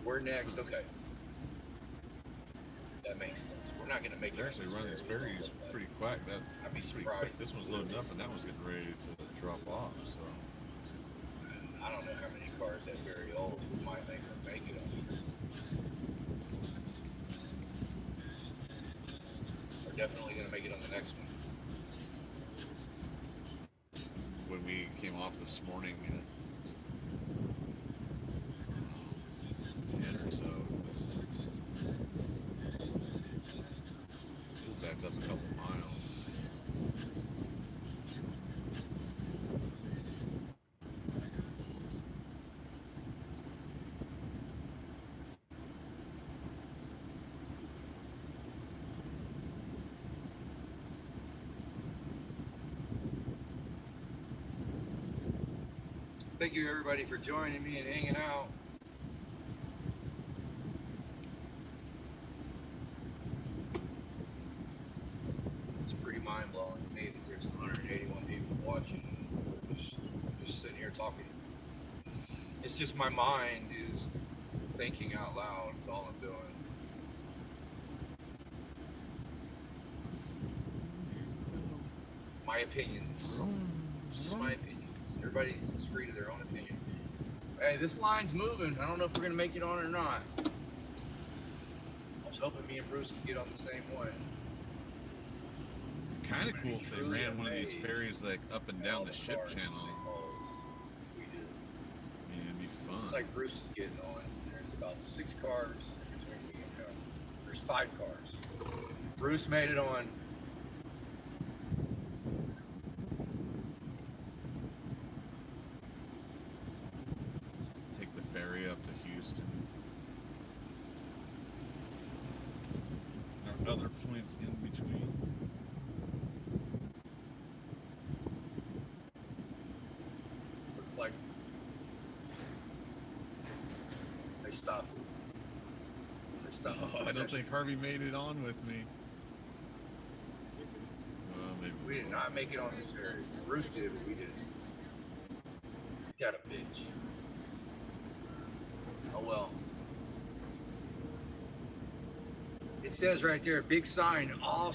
We're next. Okay. That makes sense. We're not going to make it. They're actually running these ferries pretty quick. I'd be Pretty quick. surprised. This one's loading up, and that one's getting ready to drop off. So I don't know how many cars that ferry holds. We might make it on. We're definitely going to make it on the next one. when we came off this morning at 10 or so, it was backed up a couple miles. Thank you everybody for joining me and hanging out. It's pretty mind-blowing to me that there's 181 people watching, just sitting here talking. It's just my mind is thinking out loud, is all I'm doing. My opinions. It's just my opinions. Everybody is free to their own opinion. Hey, this line's moving. I don't know if we're gonna make it on or not. I was hoping me and Bruce could get on the same way. Kind of cool if they ran one of these ferries like up and down the ship channel. We do. I mean, it'd be fun. Looks like Bruce is getting on. There's about 6 cars between me and him. There's 5 cars. Bruce made it on. Take the ferry up to Houston. There are other points in between. Looks like they stopped. They stopped. Oh, I don't think Harvey made it on with me. Well, maybe We did not make it on this ferry. Bruce did, but we didn't. Got a bitch. Oh well. It says right there, big sign, all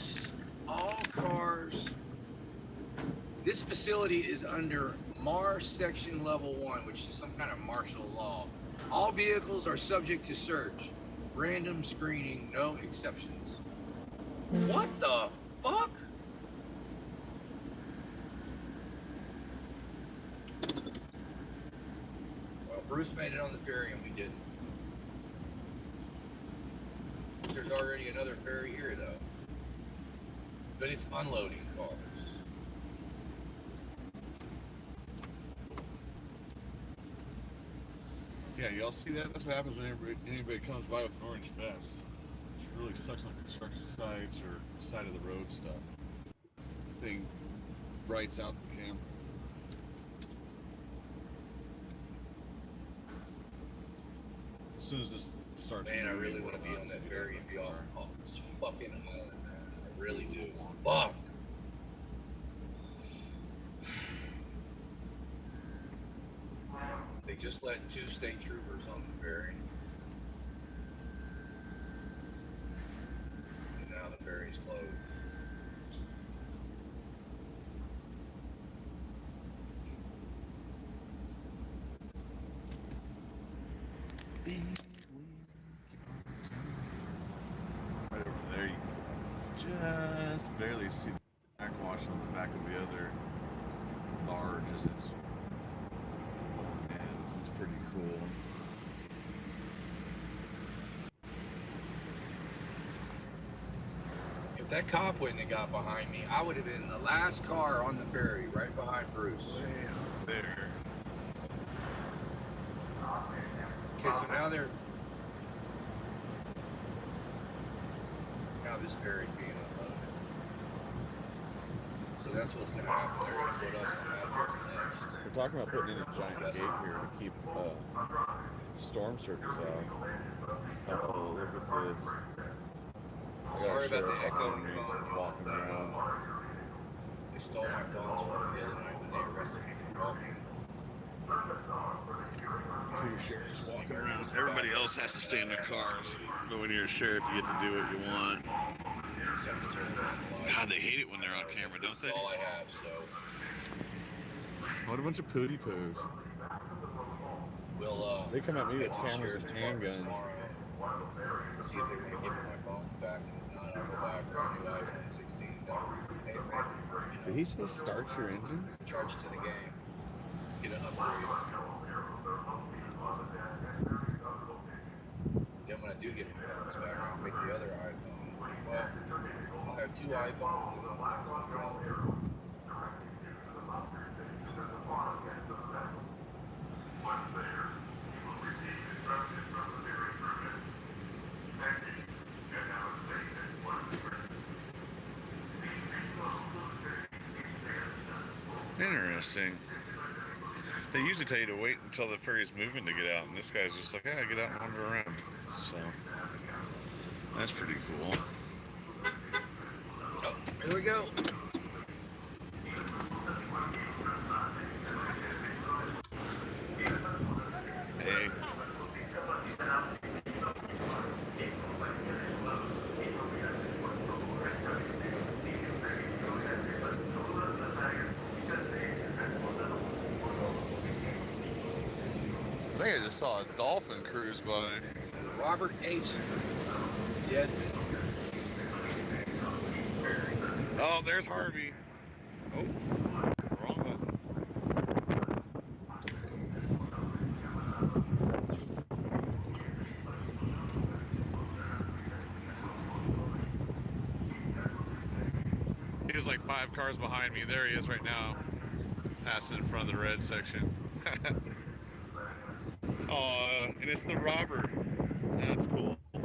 cars. This facility is under MAR Section Level 1, which is some kind of martial law. All vehicles are subject to search. Random screening, no exceptions. What the fuck? Well, Bruce made it on the ferry and we didn't. There's already another ferry here though. But it's unloading cars. Yeah, y'all see that? That's what happens when anybody comes by with an orange vest. It really sucks on construction sites or side of the road stuff. Thing brights out the camera. As soon as this starts. Man, I moving, really want to be we'll on that get ferry in and the be car. off this fucking island, man. I really do. Fuck. They just let 2 state troopers on the ferry. And now the ferry's closed. Right over there, you can just barely see the backwash on the back of the other barge as it's pulling in. It's pretty cool. If that cop wouldn't have got behind me, I would have been the last car on the ferry, right behind Bruce. Way out there. Okay, so now this ferry's being unloaded. So that's what's going to happen. They're going to put us on that ferry next. We're talking about putting in a giant gate here to keep storm surges out. Oh, look at this. I got Sorry a about sheriff the echo behind me phone. walking around. They stole my phones from me the other night when they arrested me for walking. Two sheriffs walking around. Everybody else has to stay in their cars. But when you're a sheriff, you get to do what you want. Sounds terrible. God, they hate it when they're on camera, This don't is they? all I have, so What a bunch of pooty poos. we'll They come at me with get to the cameras and sheriff's department handguns. tomorrow. See if they're going to give me my phone back. And if not, I'll go buy a brand new iPhone 16. That, Did he say start your engines? charge it to the game. Get an upgrade. Then when I do get my phones back, I'll make the other iPhone. Well, I'll have 2 iPhones and I'll have something else. Interesting. They usually tell you to wait until the ferry's moving to get out, and this guy's just like, yeah, get out and wander around. So, that's pretty cool. Oh, here we go. Hey. I think I just saw a dolphin cruise by. Robert H. Deadman. Oh, there's Harvey. Oh, wrong button. He was like 5 cars behind me. There he is right now. Passing in front of the red section. Oh, and it's the Robert. That's cool. I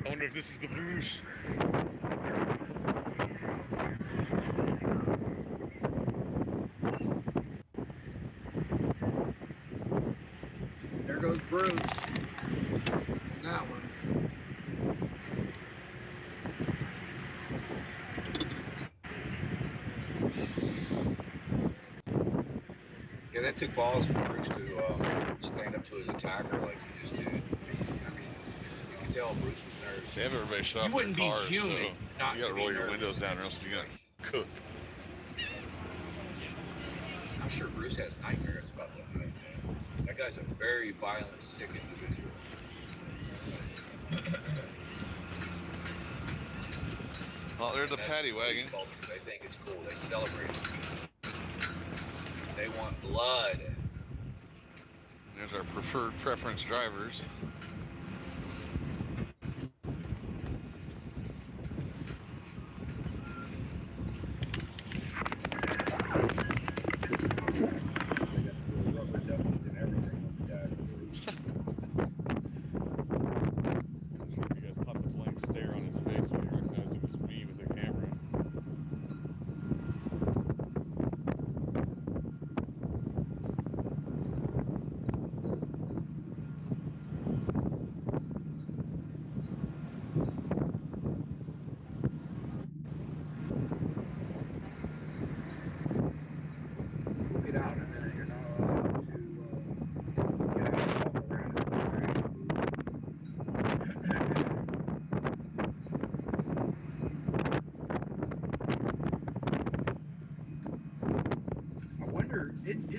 wonder if this is the Bruce. There goes Bruce. And that one. Yeah, that took balls for Bruce to stand up to his attacker like he just did. I mean, you can tell Bruce was nervous. They have everybody shut off You wouldn't their be cars, human so not you gotta to be roll your nervous windows down or in else that you're gonna situation. cook. I'm sure Bruce has nightmares about that night, man. That guy's a very violent, sick individual. Oh, there's a And that's paddy police wagon. culture. They think it's cool. They celebrate it. They want blood. There's our preferred preference drivers. Rubber duckies and everything. I'm sure if you guys caught the blank stare on his face when you recognized it was me with the camera.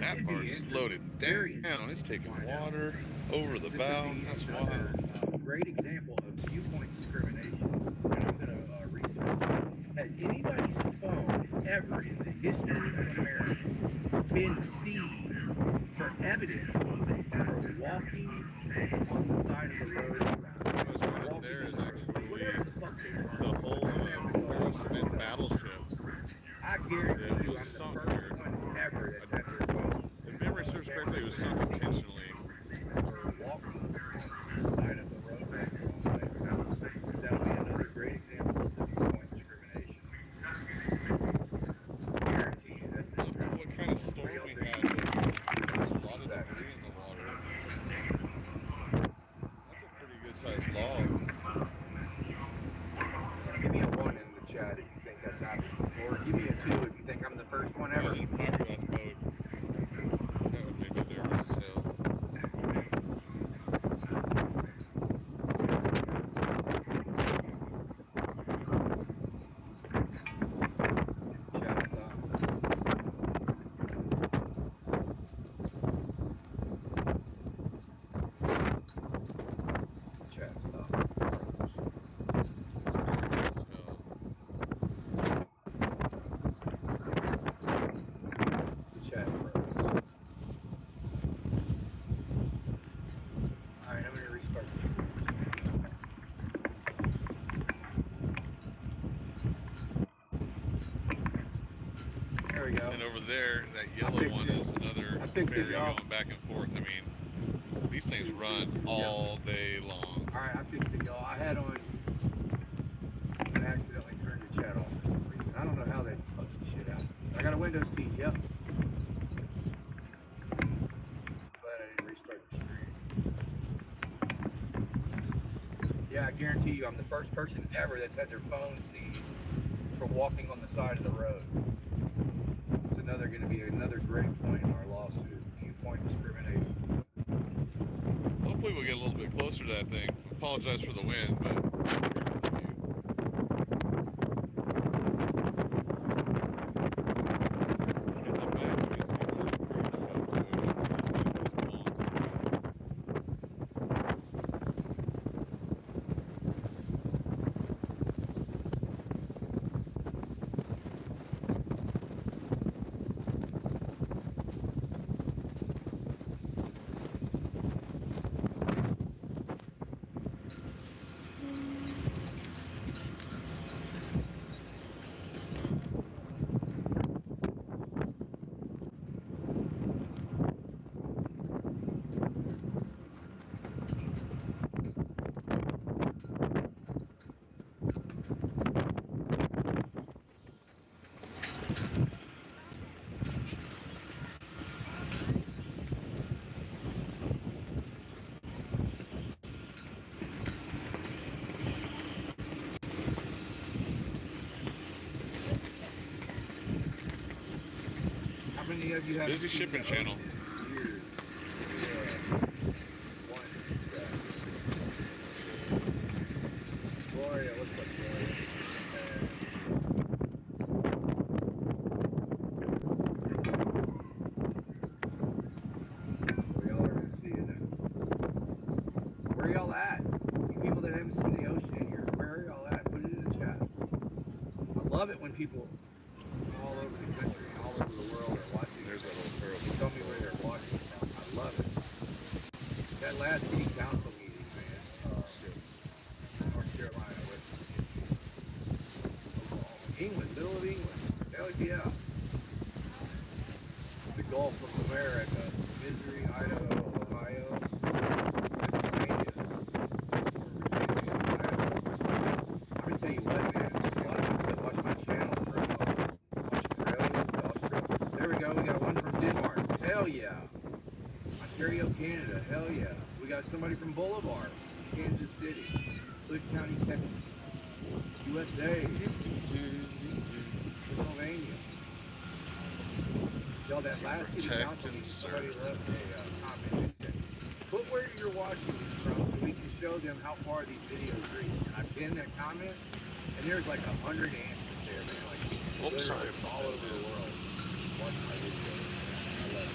That can be part slowed it very down. It's taking Find out. water over the This bow. would be That's another wild. great example of viewpoint discrimination. And I'm going to research. Has anybody's phone ever in the history of America been seized for evidence for walking on the side of the road? What's right up there is actually the whole Faro Cement battleship. I guarantee It you, was I'm sunk the first here. one ever that's had their phone If memory serves correctly, it was sunk intentionally. for walking on the side of the road. That would be another great example of the viewpoint discrimination. I guarantee you that's I don't know what kind of storm we had, but there was a lot of debris in the water. That's a pretty good sized log. Give me a 1 in the chat if you think that's happened before. Give me a 2 if you think I'm the first one I was ever. in a fiberglass boat. That would make me nervous as hell. Chat stop. Chat stop. As hell. The chat froze. Alright, I'm gonna restart the stream. There we go. And over there, that yellow fixed one it. is another I fixed it, ferry y'all. going back and forth. I mean, these things run all day long. Alright, I fixed it, y'all. I had on and accidentally turned the chat off for some reason. I don't know how they fucked the shit out. I got a Windows seat, yep. Glad I didn't restart the stream. Yeah, I guarantee you I'm the first person ever that's had their phone seized for walking on the side of the road. It's gonna be another great point in our lawsuit, viewpoint discrimination. Hopefully we'll get a little bit closer to that thing. Apologize for the wind, but in the back you can see where the cruise ships go into the side of those ponds. How many of you have Busy shipping channel. Years. One. Gloria, what's up, Gloria? We all are gonna see it. Where y'all at? You people that haven't seen the ocean in here, where are y'all at? Put it in the chat. I love it when people all over the country and all over the world are watching. There's that little Faro Tell me where they're watching from. I love it. That last city council meeting, man. North Carolina, West Virginia, Oklahoma, England, middle of England. Hell yeah. The Gulf of America, Missouri, Idaho, Ohio, Pennsylvania, Virginia, Iowa. I'm gonna tell you what, man. A lot of people that watch my channel from Australia. There we go. We got one from Denmark. Hell yeah. Ontario, Canada. Hell yeah. We got somebody from Boulevard, Kansas City, Hood County, Texas, USA, Pennsylvania. Y'all, that last city Protect council and meeting, somebody serve. left a comment. They said, put where you're watching these from so we can show them how far these videos reach. And I pinned that comment, and there's like 100 answers there, man. Like, Oh, sorry literally about all that, over the man. world watching my videos. I love it.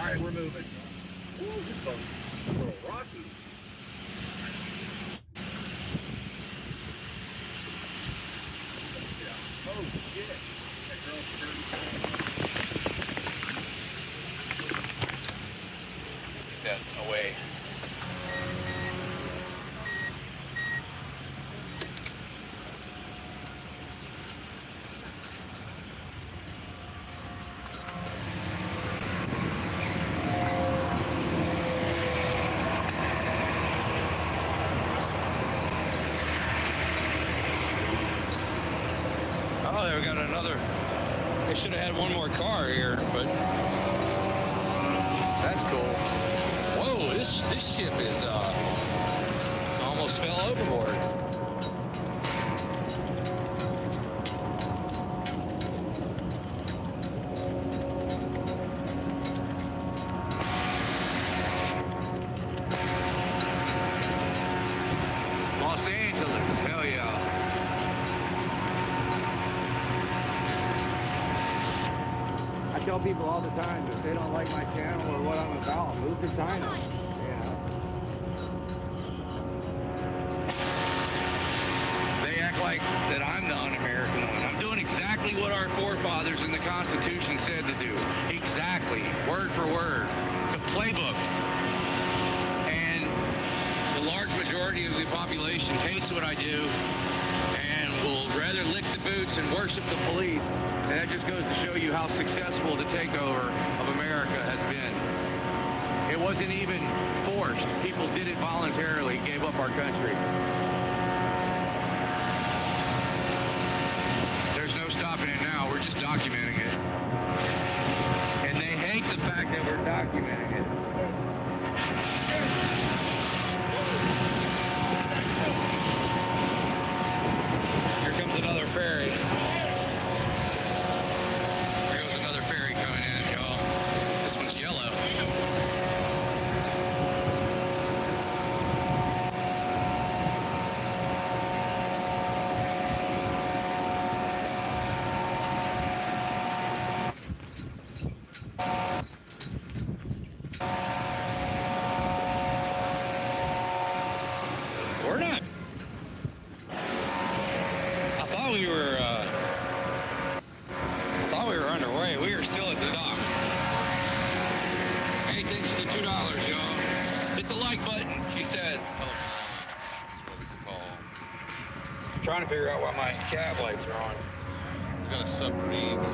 All right, we're moving. Ooh, this is a little rocky. Oh shit. That girl's pretty. Get that away. Oh, they got another. They should have had one more car here, but that's cool. Whoa, this ship is almost fell overboard. Los Angeles, hell yeah. I tell people all the time, if they don't like my channel or what I'm about, move to China. You know? They act like that I'm the un-American one. I'm doing exactly what our forefathers in the Constitution said to do. Exactly, word for word. It's a playbook. And the large majority of the population hates what I do and will rather lick the boots and worship the police. And that just goes to show you how successful the takeover of America has been. It wasn't even forced. People did it voluntarily, gave up our country. There's no stopping it now. We're just documenting it. And they hate the fact that we're documenting it. Here comes another ferry. There goes another ferry coming in, y'all. This one's yellow. We're not. I thought we were underway. We are still at the dock. Hey, thanks for the $2, y'all. Hit the like button, she said. That's what it's called. I'm trying to figure out why my cab lights are on. We got a submarine and then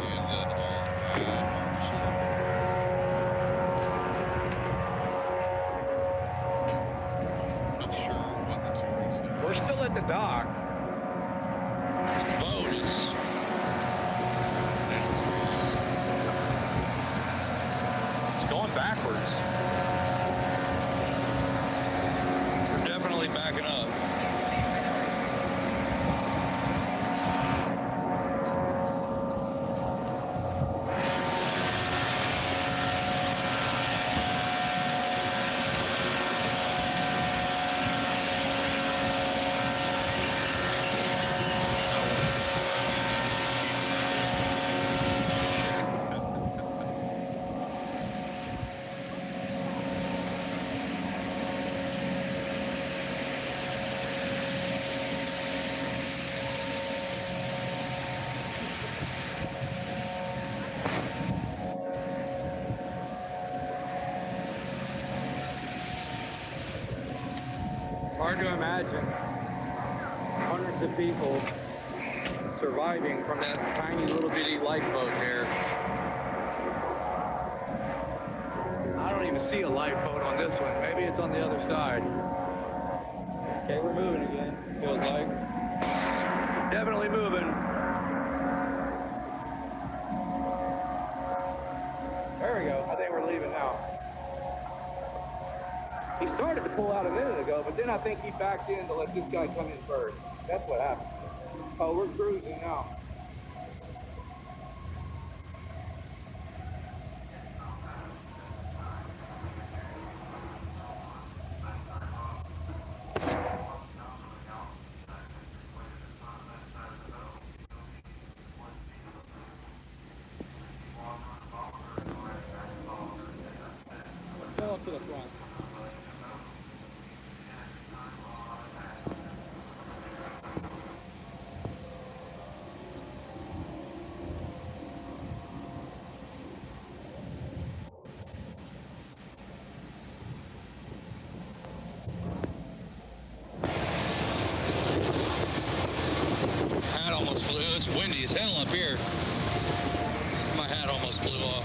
not sure what the two reasons. We're still at the dock. This boat is. It's going backwards. We're definitely backing up. Hard to imagine hundreds of people surviving from that tiny little bitty lifeboat there. I don't even see a lifeboat on this one. Maybe it's on the other side. Okay, we're moving again, feels like. Definitely moving. There we go. I think we're leaving now. He started to pull out a minute ago, but then I think he backed in to let this guy come in first. That's what happened. Oh, we're cruising now. windy as hell up here. My hat almost flew off.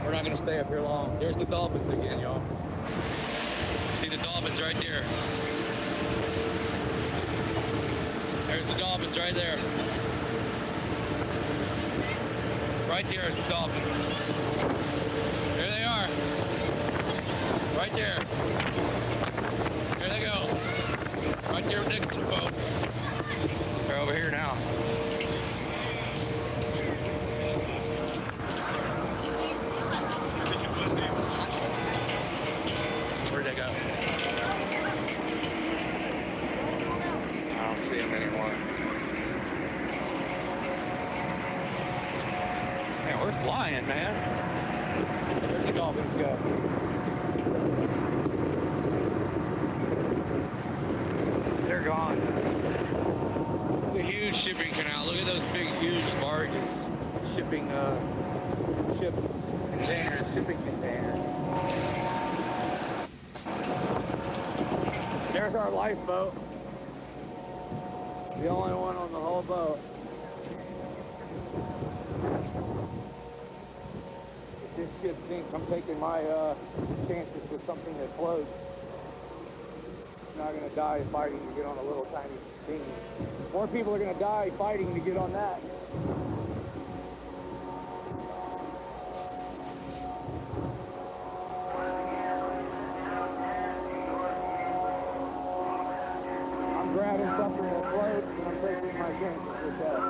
We're not gonna stay up here long. There's the dolphins again, y'all. See the dolphins right there. There's the dolphins right there. Right there is the dolphins. There they are. Right there. There they go. Right there next to the boat. They're over here now. Where'd they go? I don't see them anymore. Man, we're flying, man. Where'd the dolphins go? They're gone. The huge shipping canal. Look at those big, huge barges. Shipping containers. There's our lifeboat. The only one on the whole boat. If this ship sinks, I'm taking my chances with something that floats. Not gonna die fighting to get on a little tiny thing. More people are gonna die fighting to get on that. I'm grabbing something that floats and I'm taking my chances with that.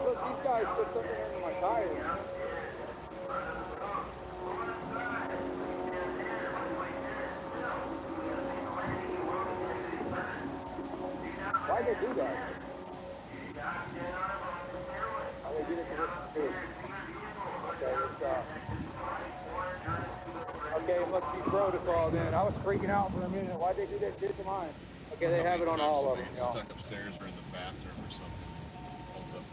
Look, these guys put something under my tires. Why'd they do that? How they did it to listen to? Okay, let's okay, it must be protocol then. I was freaking out for a minute. Why'd they do that shit to mine? Okay, they have it on all of them, y'all. Stuck upstairs or in the bathroom or something. Holds up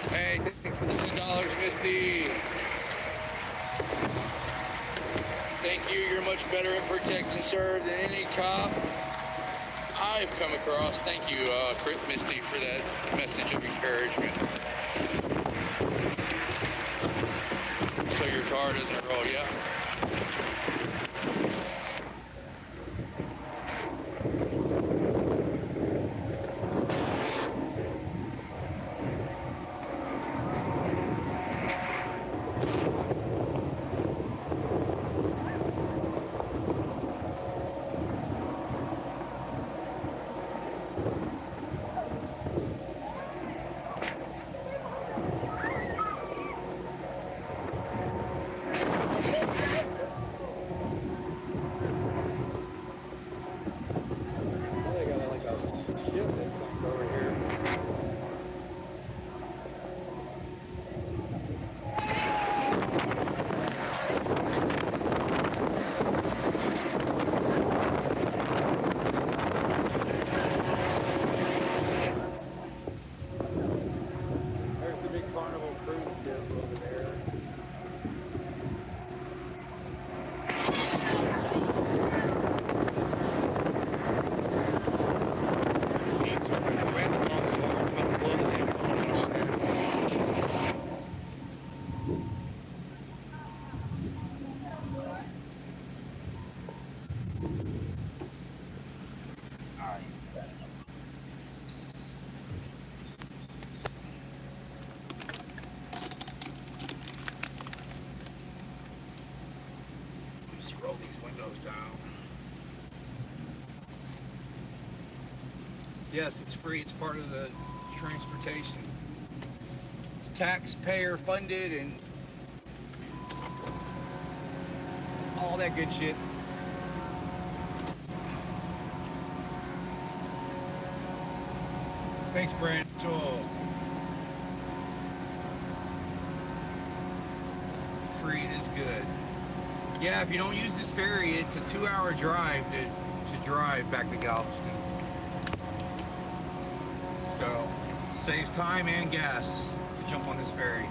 Hey, thanks for the $10, Misty. Thank you. You're much better at protect and serve than any cop I've come across. Thank you, Misty, for that message of encouragement. So your car doesn't roll, yeah? Roll these windows down. Yes, it's free. It's part of the transportation. It's taxpayer funded and all that good shit. Thanks, Brent. Free is good. Yeah, if you don't use this ferry, it's a 2-hour drive to drive back to Galveston. So, it saves time and gas to jump on this ferry.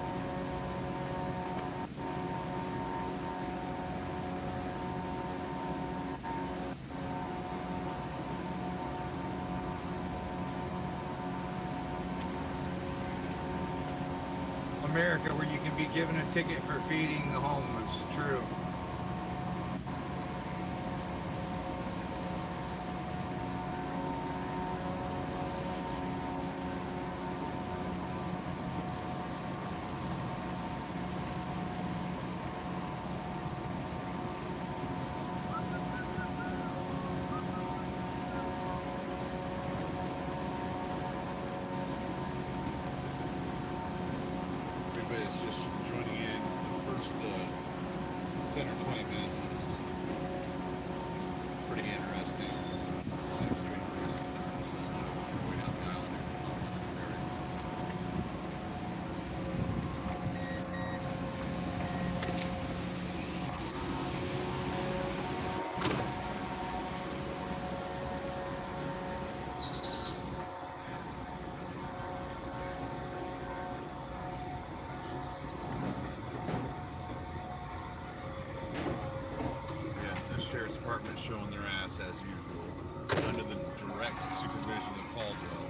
America where you can be given a ticket for feeding the homeless. True. Everybody's just joining in. The first 10 or 20 minutes is pretty interesting. Live stream way down the island. Yeah, the sheriff's department showing their ass as usual, under the direct supervision of Paul Joe,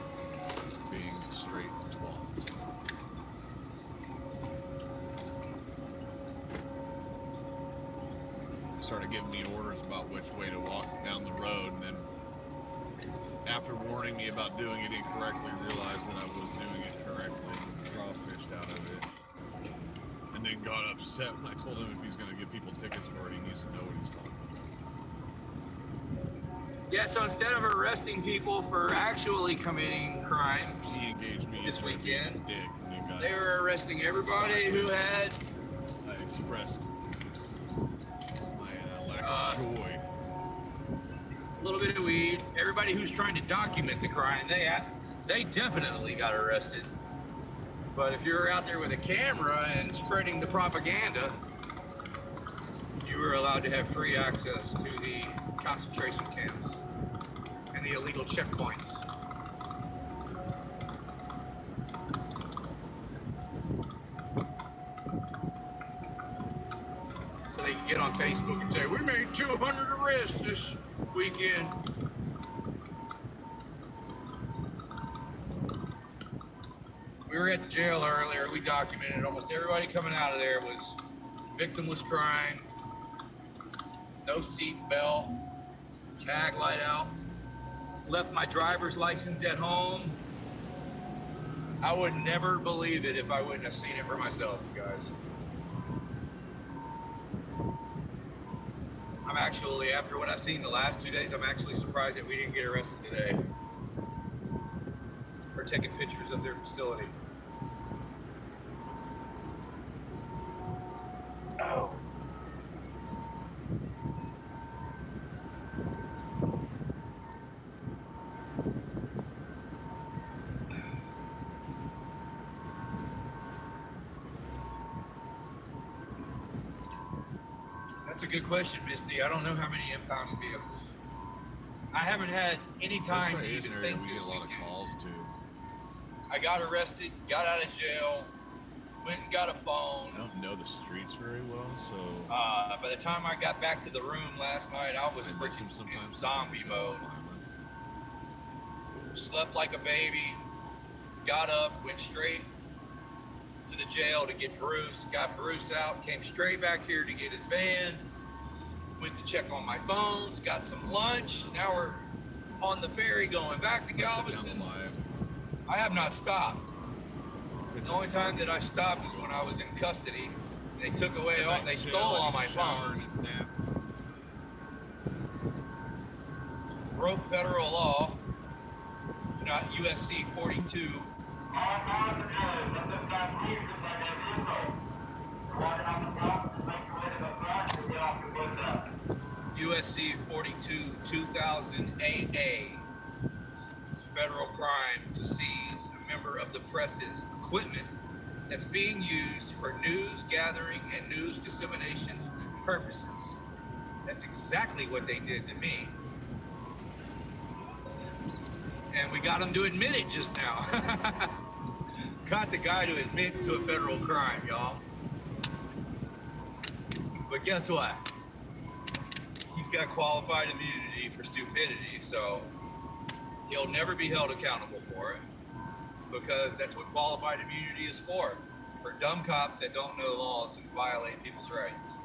being straight twats. Started giving me orders about which way to walk down the road, and then after warning me about doing it incorrectly, realized that I was doing it correctly and crawfished out of it. And then got upset when I told him if he's going to give people tickets for it, he needs to know what he's talking about. Yeah, so instead of arresting people for actually committing crimes He engaged me this started being a weekend, dick, and then got they were arresting everybody who had I expressed my lack of joy. a little bit of weed. Everybody who's trying to document the crime, they definitely got arrested. But if you're out there with a camera and spreading the propaganda, you were allowed to have free access to the concentration camps and the illegal checkpoints. So they can get on Facebook and say, we made 200 arrests this weekend. We were at the jail earlier. We documented almost everybody coming out of there was victimless crimes, no seat belt, tag light out, left my driver's license at home. I would never believe it if I wouldn't have seen it for myself, you guys. I'm actually, after what I've seen the last 2 days, I'm actually surprised that we didn't get arrested today for taking pictures of their facility. Oh. That's a good question, Misty. I don't know how many impounded vehicles. I haven't had any time That's to an even area think we this get a lot of weekend. calls to. I got arrested, got out of jail, went and got a phone. I don't know the streets very well, so By the time I got back to the room last night, I was I miss freaking them in sometimes. zombie mode. Slept like a baby, got up, went straight to the jail to get Bruce, got Bruce out, came straight back here to get his van, went to check on my phones, got some lunch. Now we're on the ferry going back to Galveston. I have not stopped. The only time that I stopped is when I was in custody. They took away all, they stole all my phones, broke federal law, not USC 42. USC 42 2000 AA. It's federal crime to seize a member of the press's equipment that's being used for news gathering and news dissemination purposes. That's exactly what they did to me. And we got him to admit it just now. Got the guy to admit to a federal crime, y'all. But guess what? He's got qualified immunity for stupidity, so he'll never be held accountable for it, because that's what qualified immunity is for for dumb cops that don't know the laws and violate people's rights.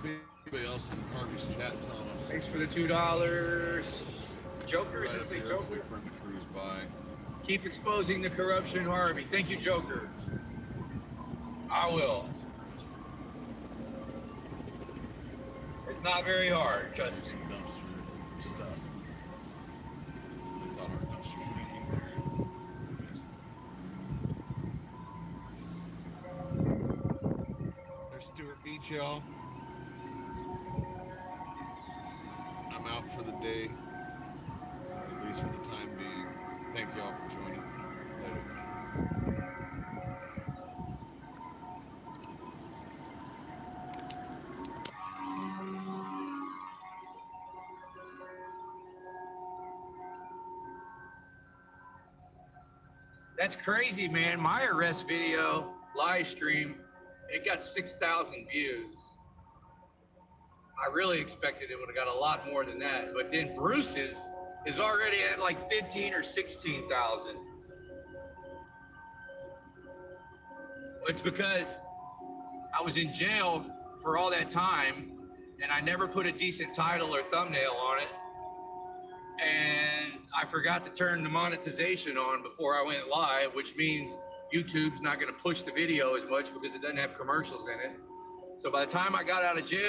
If anybody else is in Harvey's chat telling us. Thanks for the $2. Joker, is Right this up a here, Joker? wait for him to cruise by. Keep exposing the corruption, Harvey. Thank you, Joker. I will. It's not very hard, trust me. Some dumpster stuff. I thought our dumpsters would be there. There's Stewart Beach, y'all. I'm out for the day, at least for the time being. Thank y'all for joining. Later. That's crazy, man. My arrest video, live stream, it got 6,000 views. I really expected it would have got a lot more than that. But then Bruce's is already at like 15 or 16,000. It's because I was in jail for all that time and I never put a decent title or thumbnail on it. And I forgot to turn the monetization on before I went live, which means YouTube's not gonna push the video as much because it doesn't have commercials in it. So by the time I got out of jail,